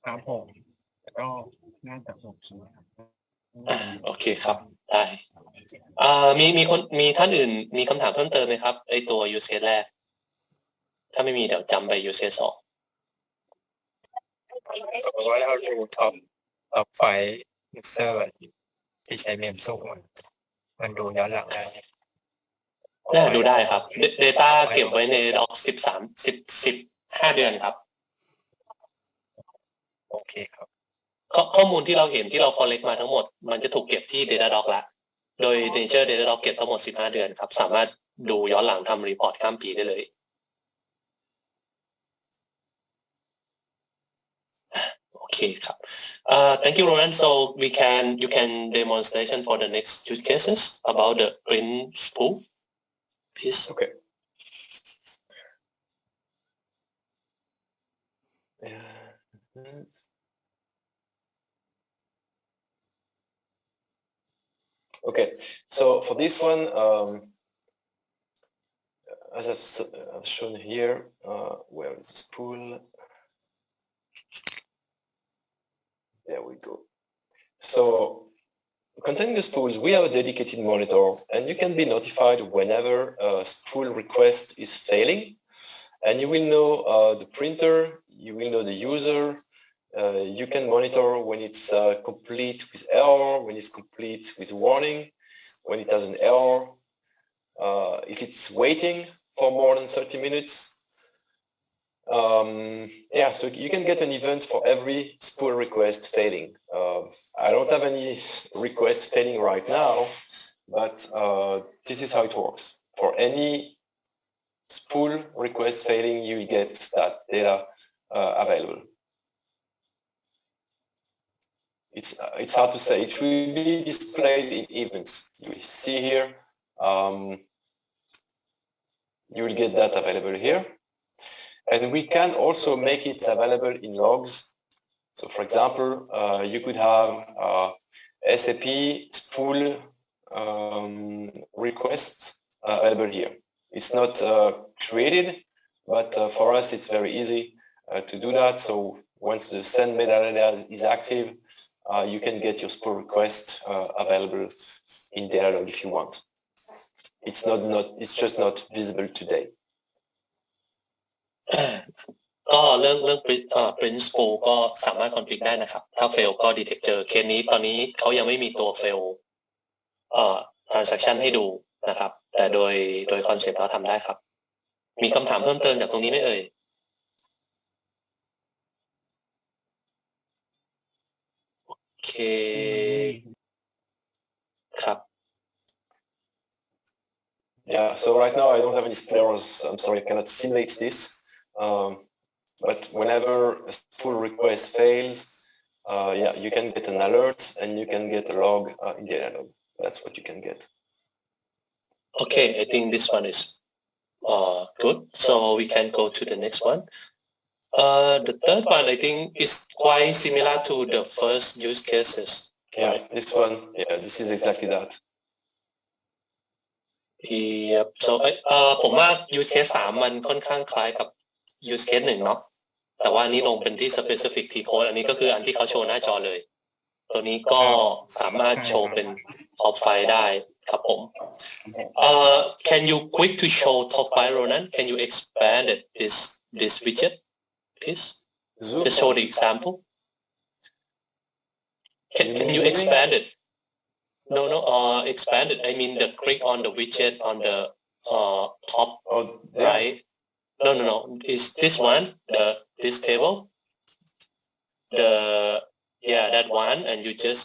ครับผมก็น่าจะโอเคครับโอเคครับได้มีท่านอื่นมีคำถามเพิ่มเติมไหมครับไอตัว use case แรกถ้าไม่มีเดี๋ยวจำไป use case 2สมมติว่าเราดูท็อปไฟล์ยูเซอร์ที่ใช้เมมสูงมันดูย้อนหลังได้ดูได้ครับ data เก็บไว้ใน doc 15 เดือนครับโอเคครับข้อมูลที่เราเห็นที่เรา collect มาทั้งหมดมันจะถูกเก็บที่ Datadog ละโดย nature Datadog เก็บทั้งหมด15 เดือนครับสามารถดูย้อนหลังทำ report ข้ามปีได้เลยโอเคครับthank you Ronan so you can demonstration for the next use cases about the print spool please okay Okay, so for this one, as I've shown here, where is the spool? There we go. So containing the spools, we have a dedicated monitor, and you can be notified whenever a spool request is failing. And you will know the printer, you will know the user, you can monitor when it's complete with error, when it's complete with warning, when it has an error, if it's waiting for more than 30 minutes. Yeah, so you can get an event for every spool request failing. I don't have any requests failing right now, but this is how it works. For any spool request failing, you will get that data available. It's hard to say. It will be displayed in events. You will see here. You will get that available here. And we can also make it available in logs. So for example, you could have SAP spool requests available here. It's not created, but for us, it's very easy to do that. So once the send metadata is active, you can get your spool request available in Datadog if you want. It's just not visible today. ก็เรื่อง print spool ก็สามารถ config ได้นะครับถ้า fail ก็ detect เจอเคสนี้ตอนนี้เขายังไม่มีตัว fail transaction ให้ดูนะครับแต่โดย concept เราทำได้ครับมีคำถามเพิ่มเติมจากตรงนี้ไหมเอ่ย เคครับ Yeah, so right now I don't have any errors, so I'm sorry I cannot simulate this. But whenever a pull request fails, yeah, you can get an alert and you can get a log in Datadog. That's what you can get. Okay, I think this one is good. So we can go to the next one. The third one I think is quite similar to the first use cases. Yeah, this one, yeah, this is exactly that. Yep. So ผมว่า use case 3มันค่อนข้างคล้ายกับ use case 1เนาะแต่ว่านี้ลงเป็นที่ specific T code อันนี้ก็คืออันที่เขาโชว์หน้าจอเลยตัวนี้ก็สามารถโชว์เป็น top 5 ได้ครับผม Can you quick to show top 5 Ronan Can you expand it this widget please just show the example can you expand it No, expand it. I mean the click on the widget on the top right. No. Is this one this table? That one, and you just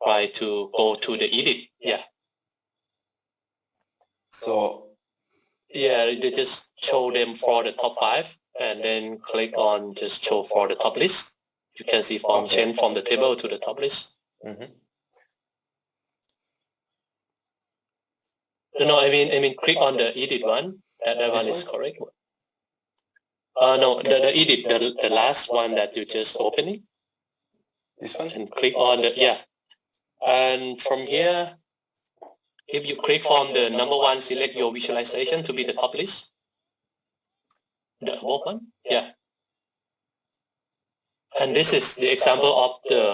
try to go to the edit. Yeah. So yeah, they just show them for the top 5, and then click on just show for the top list. You can see form change from the table to the top list. Mm-hmm. No, I mean click on the edit one. That one is correct. No, the edit, the last one that you just opening. This one? And click on the And from here, if you click from the number 1, select your visualization to be the top list. The above one, yeah. And this is the example of the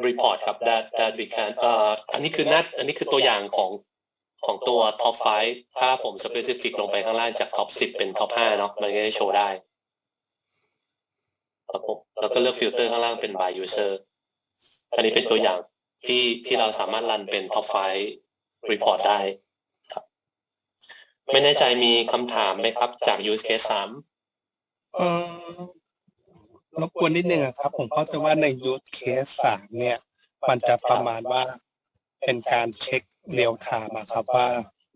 report ครับ that we can อันนี้คือตัวอย่างของตัว top 5 ถ้าผม specific ลงไปข้างล่างจาก top 10 เป็น top 5 เนาะมันก็จะโชว์ได้ครับผมแล้วก็เลือกฟิลเตอร์ข้างล่างเป็น by user อันนี้เป็นตัวอย่างที่เราสามารถรันเป็น top 5 report ได้ครับไม่แน่ใจมีคำถามไหมครับจาก use case 3รบกวนนิดนึงครับผมเข้าใจว่าใน use case 3เนี่ยมันจะประมาณว่าเป็นการเช็คเรียลไทม์ครับว่า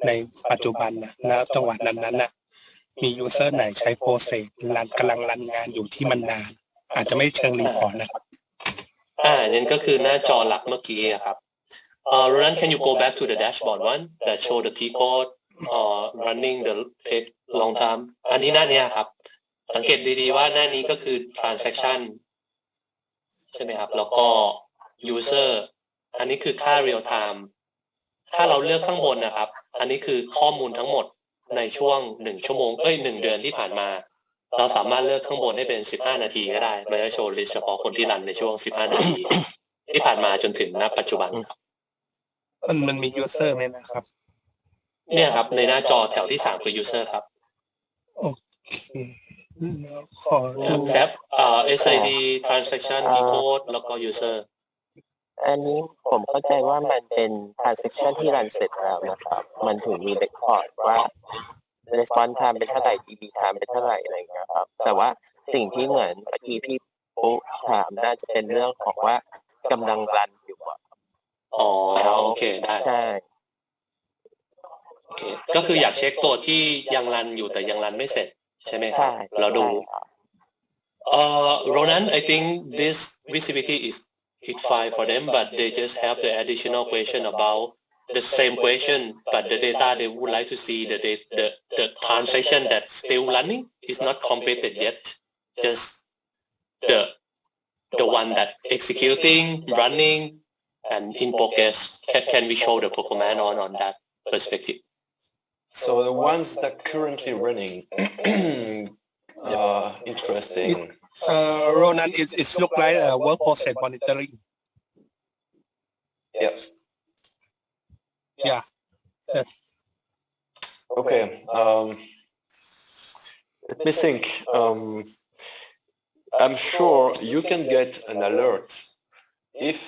ในปัจจุบันณจังหวะนั้นมียูเซอร์ไหนใช้โปรเซสกำลังรันงานอยู่ที่มันนานอาจจะไม่เชิงรีพอร์ตนะครับนั่นก็คือหน้าจอหลักเมื่อกี้ครับ Ronan can you go back to the dashboard one that show the T code running the page long time อันที่หน้านี้ครับสังเกตดีๆว่าหน้านี้ก็คือ transaction ใช่ไหมครับแล้วก็ user อันนี้คือค่า real time ถ้าเราเลือกข้างบนนะครับอันนี้คือข้อมูลทั้งหมดในช่วง1ชั่วโมง1 เดือนที่ผ่านมาเราสามารถเลือกข้างบนให้เป็น15 นาทีก็ได้มันจะโชว์ลิสต์เฉพาะคนที่รันในช่วง15 นาที ที่ผ่านมาจนถึงณปัจจุบันครับมันมี user ไหมนะครับเนี่ยครับในหน้าจอแถวที่3คือ user ครับโอเคขอSAP SID transaction T code แล้วก็ userอันนี้ผมเข้าใจว่ามันเป็น transaction ที่รันเสร็จแล้วนะครับมันถึงมี record ว่า response time เป็นเท่าไหร่ DB time เป็นเท่าไหร่อะไรอย่างเงี้ยครับแต่ว่าสิ่งที่เหมือนเมื่อกี้พี่ปุ๊ถามน่าจะเป็นเรื่องของว่ากำลังรันอยู่โอเคได้ใช่โอเคก็คืออยากเช็คตัวที่ยังรันอยู่แต่ยังรันไม่เสร็จใช่ไหมครับเราดูRonan I think this visibility is fine for them but they just have the additional question about the same question but the data they would like to see the transaction that's still running is not completed yet just the one that executing running and in progress can we show the performance on that perspective so the ones that currently running interesting Ronan it look like work process monitoring yes yeah okay let me think I'm sure you can get an alert if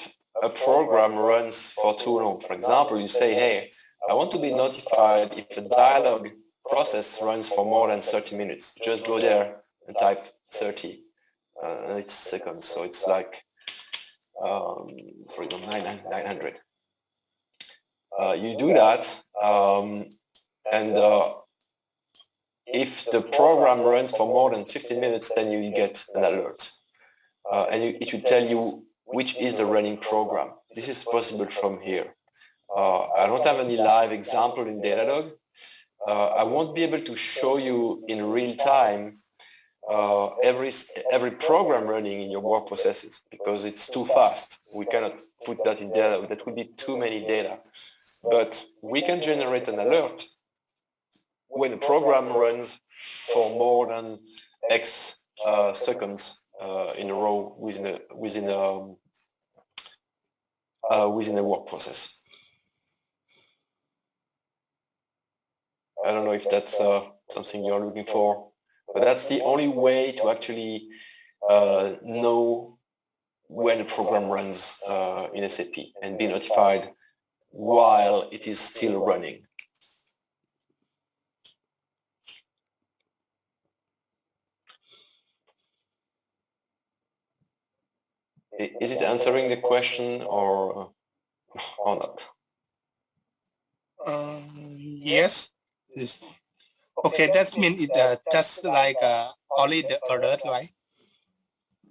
a program runs for too long. For example, you say, hey, I want to be notified if a dialog process runs for more than 30 minutes. Just go there and type 30 seconds. So it's like for example, 900. You do that, and if the program runs for more than 15 minutes, then you get an alert. And it will tell you which is the running program. This is possible from here. I don't have any live example in Datadog. I won't be able to show you in real time every program running in your work processes because it's too fast. We cannot put that in Datadog. That would be too many data. But we can generate an alert when a program runs for more than X seconds in a row within a work process. I don't know if that's something you're looking for, but that's the only way to actually know when a program runs in SAP and be notified while it is still running. Is it answering the question or not? Yes. Okay, that means it's just like only the alert, right?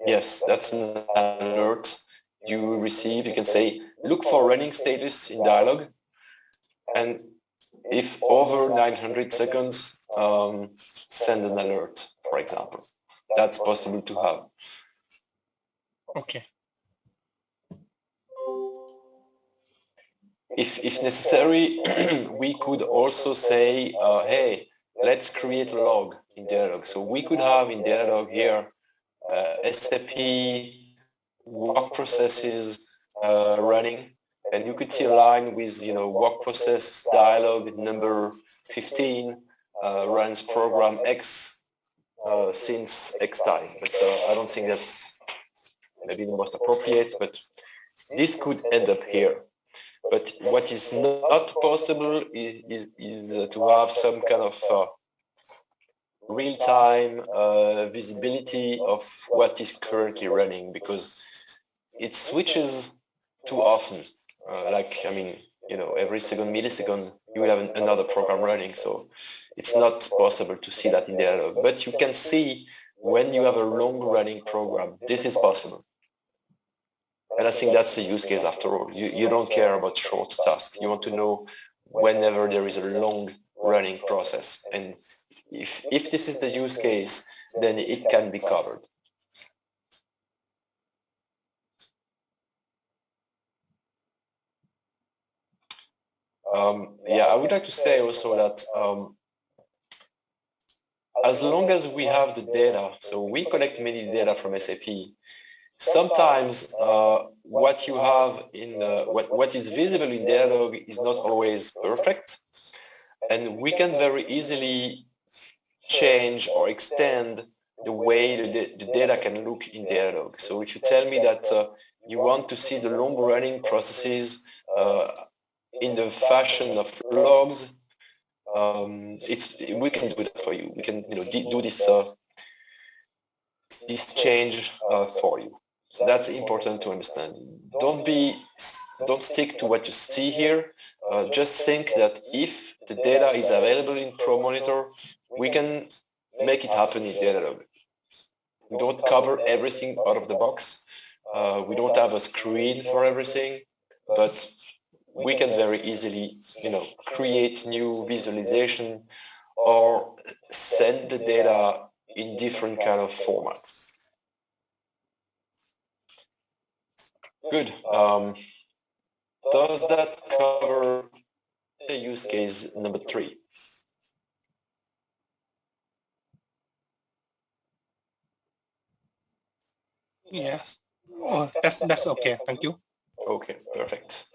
Yes, that's an alert you receive. You can say, look for running status in dialog. And if over 900 seconds, send an alert, for example. That's possible to have. Okay. If necessary, we could also say, hey, let's create a log in Datadog. So we could have in Datadog here SAP work processes running, and you could see a line with work process dialog number 15 runs program X since X time. But I don't think that's maybe the most appropriate. But this could end up here. But what is not possible is to have some kind of real-time visibility of what is currently running, because it switches too often. Every millisecond, you will have another program running. So it's not possible to see that in Datadog. But you can see when you have a long-running program, this is possible. And I think that's the use case after all. You don't care about short tasks. You want to know whenever there is a long running process. And if this is the use case, then it can be covered. I would like to say also that as long as we have the data, so we collect many data from SAP, sometimes what you have in what is visible in Datadog is not always perfect, and we can very easily change or extend the way the data can look in Datadog. So if you tell me that you want to see the long-running processes in the fashion of logs, we can do that for you. We can do this change for you. So that's important to understand. Don't stick to what you see here. Just think that if the data is available in ProMonitor, we can make it happen in Datadog. We don't cover everything out of the box. We don't have a screen for everything, but we can very easily, create new visualization or send the data in different kind of formats. Good. Does that cover the use case number 3? Yes. Oh, that's okay. Thank you. Okay, perfect.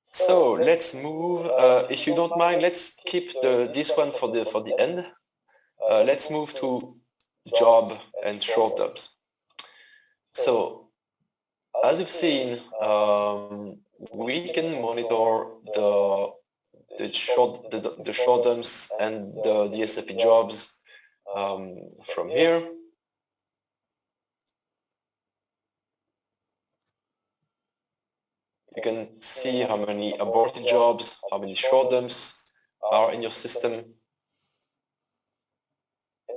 So let's move. If you don't mind, let's keep this one for the end. Let's move to job and short jobs. So as you've seen, we can monitor the short terms and the SAP jobs from here. You can see how many aborted jobs, how many short dumps are in your system.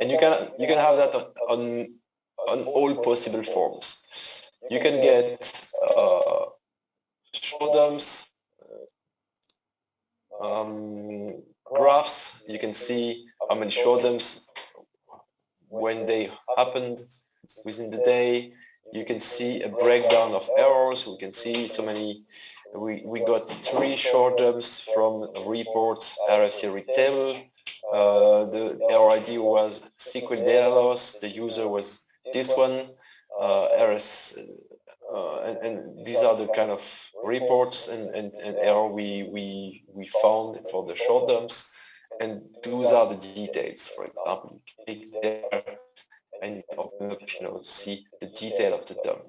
And you can have that on all possible forms. You can get short dumps, graphs. You can see how many short dumps when they happened within the day. You can see a breakdown of errors. We can see so many. We got 3 short dumps from a report RFC read table. The error ID was SQL data loss. The user was this one. And these are the kind of reports and error we found for the short dumps. And those are the details. For example, you click there and you open up, to see the detail of the dump.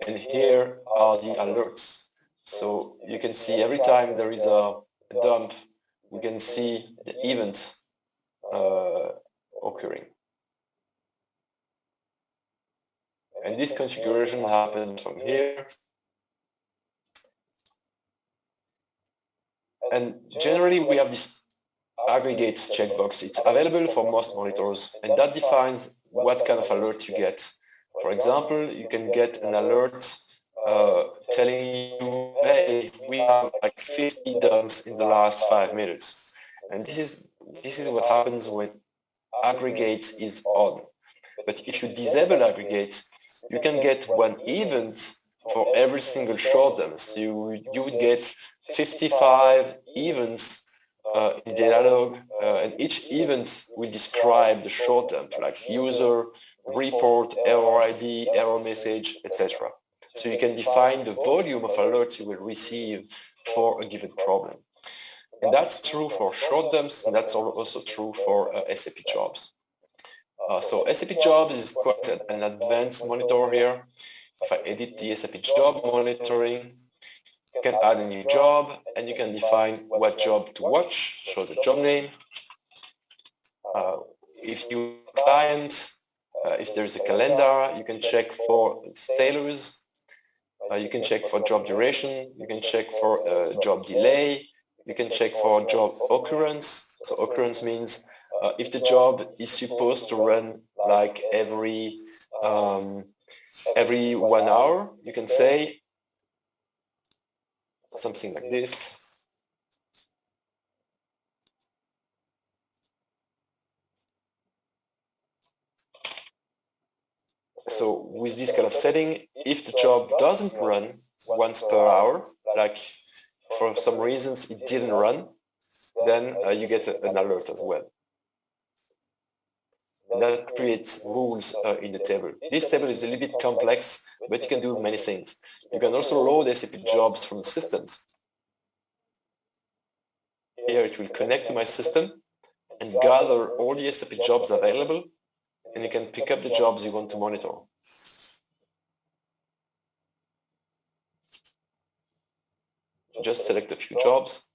And here are the alerts. So you can see every time there is a dump, we can see the event occurring. And this configuration happens from here. And generally, we have this aggregates checkbox. It's available for most monitors, and that defines what kind of alert you get. For example, you can get an alert telling you, hey, we have like 50 dumps in the last 5 minutes. And this is what happens when aggregate is on. But if you disable aggregate, you can get one event for every single short dump. So you would get 55 events in Datadog, and each event will describe the short dump, like user, report, error ID, error message, etc. So you can define the volume of alerts you will receive for a given problem. And that's true for short dumps, and that's also true for SAP jobs. So SAP jobs is quite an advanced monitor here. If I edit the SAP job monitoring, you can add a new job and you can define what job to watch, show the job name. If you client, if there's a calendar, you can check for failures. You can check for job duration. You can check for job delay. You can check for job occurrence. So occurrence means if the job is supposed to run like every 1 hour, you can say something like this. So with this kind of setting, if the job doesn't run once per hour, like for some reasons it didn't run, then you get an alert as well. That creates rules in the table. This table is a little bit complex, but you can do many things. You can also load SAP jobs from systems. Here it will connect to my system and gather all the SAP jobs available, and you can pick up the jobs you want to monitor. Just select a few jobs.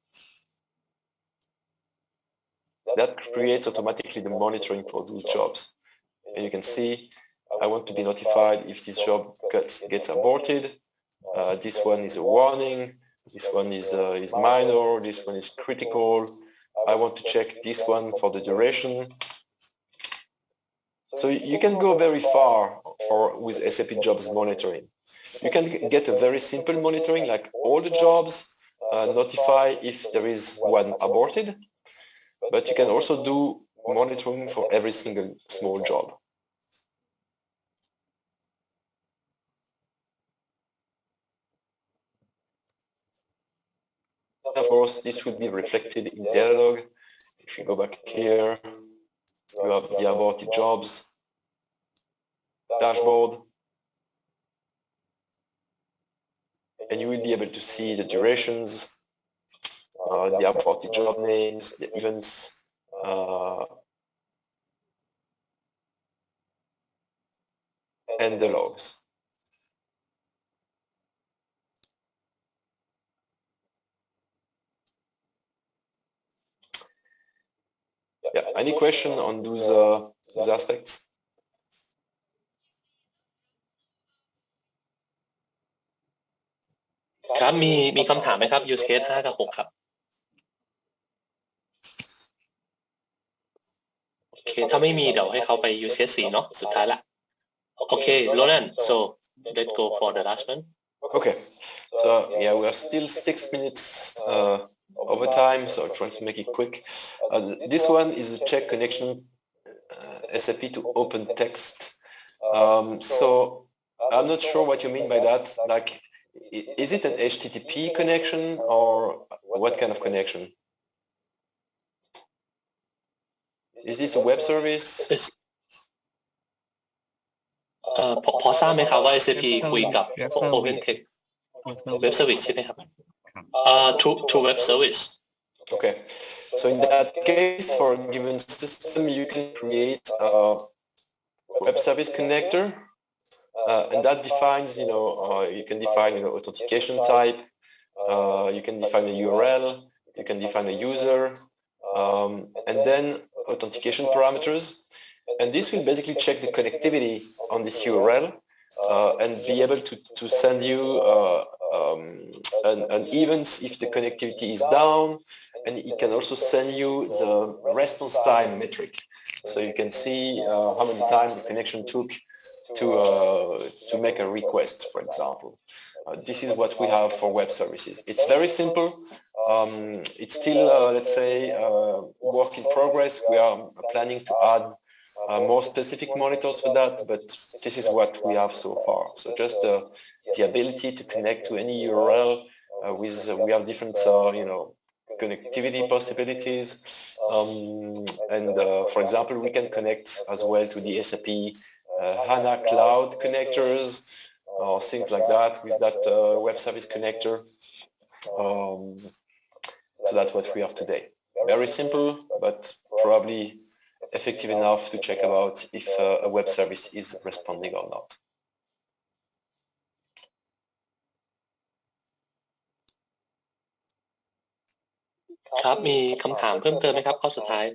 That creates automatically the monitoring for those jobs. And you can see, I want to be notified if this job gets aborted. This one is a warning. This one is minor. This one is critical. I want to check this one for the duration. So you can go very far with SAP jobs monitoring. You can get a very simple monitoring, like all the jobs, notify if there is one aborted, but you can also do monitoring for every single small job. Of course, this would be reflected in Datadog. If you go back here, you have the aborted jobs dashboard, and you will be able to see the durations, the aborted job names, the events, and the logs. Yeah, any question on those aspects? ครับมีคำถามไหมครับ use case 5 กับ 6 ครับโอเคถ้าไม่มีเดี๋ยวให้เขาไป use case 4 เนาะสุดท้ายละโอเค Roland so let's go for the last one Okay, so yeah, we are still 6 minutes over time, so I'm trying to make it quick. This one is a check connection SAP to open text. So I'm not sure what you mean by that. Like, is it an HTTP connection or what kind of connection? Is this a web service? พอทราบไหมครับว่า SAP คุยกับ Open Text Web Service ใช่ไหมครับto Web Service Okay, so in that case, for a given system, you can create a web service connector, and that defines, you can define, authentication type, you can define a URL, you can define a user, and then authentication parameters. And this will basically check the connectivity on this URL and be able to send you an event if the connectivity is down, and it can also send you the response time metric. So you can see how many times the connection took to make a request, for example. This is what we have for web services. It's very simple. It's still, let's say, work in progress. We are planning to add more specific monitors for that, but this is what we have so far. So just the ability to connect to any URL we have different, connectivity possibilities. And for example, we can connect as well to the SAP HANA Cloud connectors or things like that with that web service connector. So that's what we have today. Very simple, but probably effective enough to check about if a web service is responding or not. ครับมีคำถามเพิ่มเติมไหมครับข้อสุดท้าย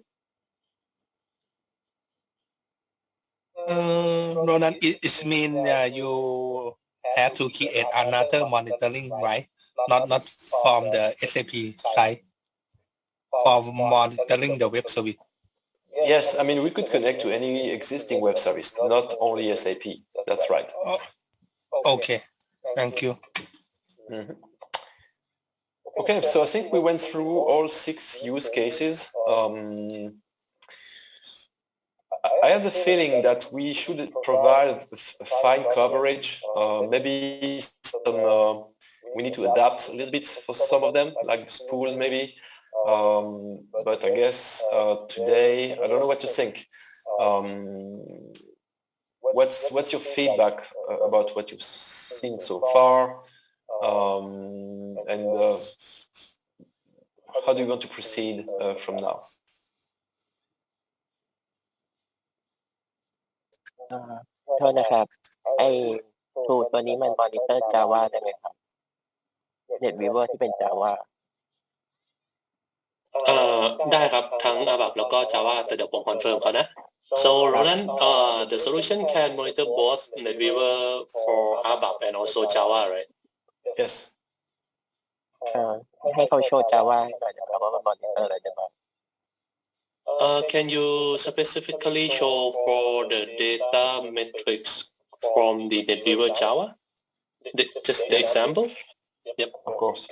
Ronan, it mean you have to create another monitoring, right? Not from the SAP side, for monitoring the web service. Yes, I mean, we could connect to any existing web service, not only SAP. That's right. Okay, thank you. Mm-hmm. Okay, so I think we went through all 6 use cases. I have a feeling that we should provide a fine coverage. Maybe we need to adapt a little bit for some of them, like spools maybe. But I guess today, I don't know what to think. What's your feedback about what you've seen so far? And how do you want to proceed from now? โทษนะครับไอ้ทูตัวนี้มันมอนิเตอร์ Java ได้ไหมครับ NetWeaver ที่เป็น Java ได้ครับทั้ง ABAP แล้วก็ Java แต่เดี๋ยวผมคอนเฟิร์มเขานะ so Roland the solution can monitor both NetWeaver for ABAP and also Java right Yes ให้เขาโชว์ Java ให้หน่อยนะครับว่ามันมอนิเตอร์อะไรได้บ้างcan you specifically show for the data metrics from the NetWeaver Java just the example yep of course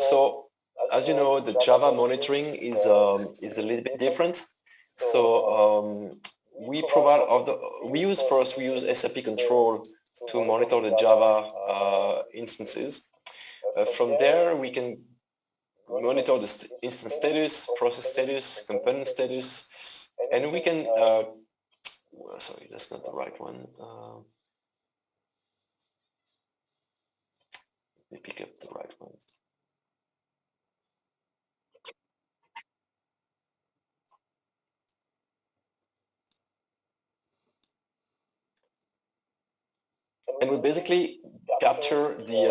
so as you know, the Java monitoring is a little bit different. So we use SAP Control to monitor the Java instances. From there, we can monitor the instance status, process status, component status, and we can. Sorry, that's not the right one. Let me pick up the right one. And we basically capture the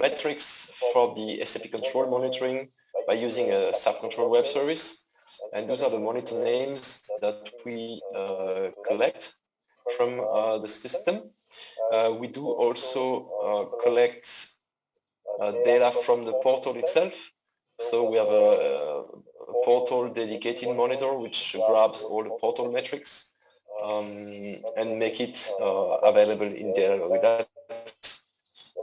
metrics for the SAP Control monitoring by using a SAP Control web service. And those are the monitor names that we collect from the system. We do also collect data from the portal itself. So we have a portal dedicated monitor which grabs all the portal metrics and make it available in Datadog.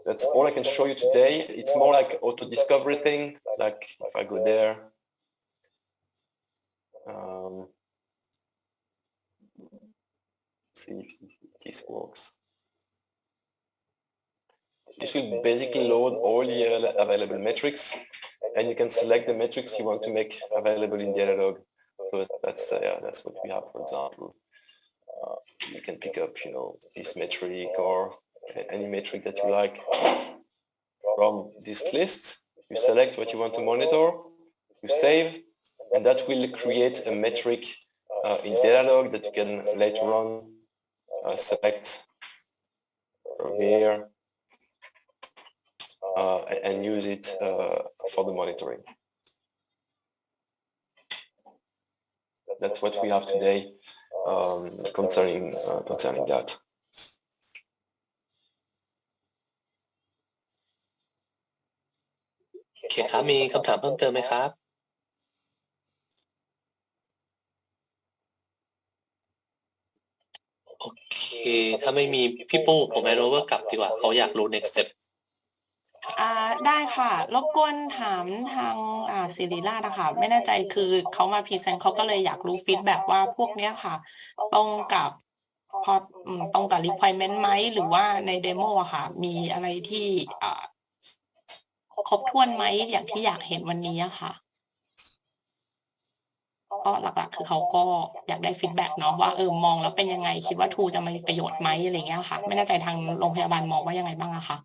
That's all I can show you today. It's more like auto discovery thing. Like if I go there, let's see if this works. This will basically load all the available metrics, and you can select the metrics you want to make available in Datadog. So that's what we have. For example, you can pick up, this metric or any metric that you like from this list. You select what you want to monitor, you save, and that will create a metric in Datadog that you can later on select from here and use it for the monitoring. That's what we have today concerning that. โอเคครับมีคำถามเพิ่มเติมไหมครับโอเคถ้าไม่มีพี่ปูผมให้โรเวอร์กลับดีกว่าเขาอยากรู้ next step ได้ค่ะรบกวนถามทางศิริราชนะคะไม่แน่ใจคือเขามาพรีเซนต์เขาก็เลยอยากรู้ฟีดแบ็กว่าพวกเนี้ยค่ะตรงกับrequirement ไหมหรือว่าในเดโมอะค่ะมีอะไรที่ครบถ้วนไหมอย่างที่อยากเห็นวันนี้อะค่ะก็หลักๆคือเขาก็อยากได้ฟีดแบ็กเนาะว่ามองแล้วเป็นยังไงคิดว่าทูจะมีประโยชน์ไหมอะไรเงี้ยค่ะไม่แน่ใจทางโรงพยาบาลมองว่ายังไงบ้างอะค่ะ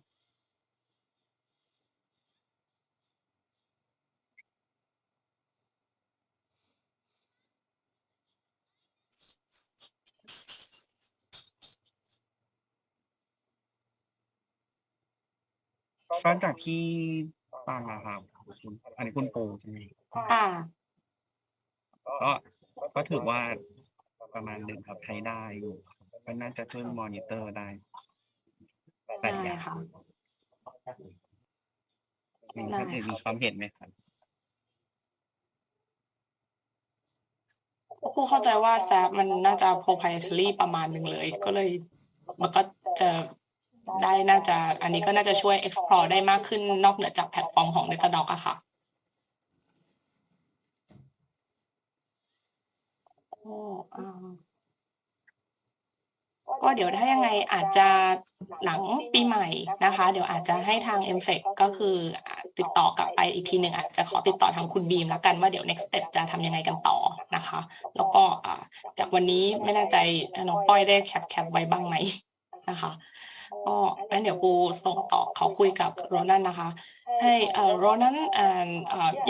ก็จากที่ฟังนะครับอันนี้คุณปูใช่ไหมก็ถือว่าประมาณหนึ่งครับใช้ได้อยู่ก็น่าจะช่วยมอนิเตอร์ได้แต่ค่ะท่านอื่นมีความเห็นไหมครับผู้เข้าใจว่า SAP มันน่าจะ proprietary ประมาณหนึ่งเลยก็เลยมันก็จะได้น่าจะอันนี้ก็น่าจะช่วย explore ได้มากขึ้นนอกเหนือจากแพลตฟอร์มของ Datadog อะค่ะก็เดี๋ยวถ้ายังไงอาจจะหลังปีใหม่นะคะเดี๋ยวอาจจะให้ทาง MFEC ก็คือติดต่อกลับไปอีกทีหนึ่งอาจจะขอติดต่อทางคุณบีมแล้วกันว่าเดี๋ยว next step จะทำยังไงกันต่อนะคะแล้วก็จากวันนี้ไม่แน่ใจน้องป้อยได้แคปไว้บ้างไหมนะคะก็งั้นเดี๋ยวปูส่งต่อเขาคุยกับโรนันนะคะให้โรนัน and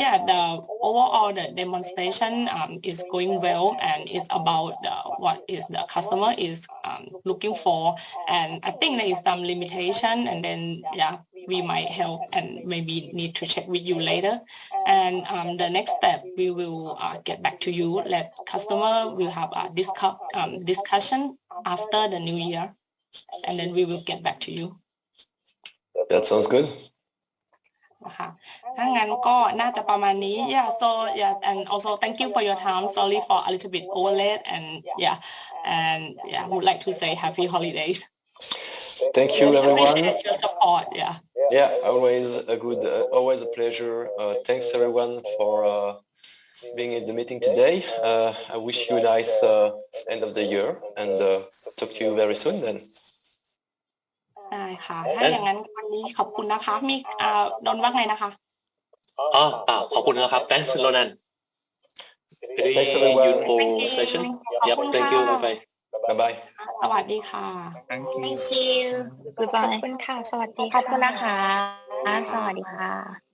yeah the overall the demonstration is going well and is about what is the customer is looking for and I think there is some limitation and then yeah we might help and maybe need to check with you later and the next step we will get back to you let customer will have a discussion after the new year and then we will get back to you. That sounds good. นะคะถ้างั้นก็น่าจะประมาณนี้ yeah so yeah and also thank you for your time sorry for a little bit over late and yeah would like to say happy holidays. Thank you everyone. Appreciate your support. Yeah always a pleasure. Thanks everyone for being in the meeting today. I wish you a nice end of the year and talk to you very soon then. ได้ค่ะถ้าอย่างนั้นวันนี้ขอบคุณนะคะมีดนว่าไงนะคะขอบคุณนะครับ thanks Ronan very useful session yep thank you bye สวัสดีค่ะ Thank you ขอบคุณค่ะสวัสดีขอบคุณนะคะสวัสดีค่ะ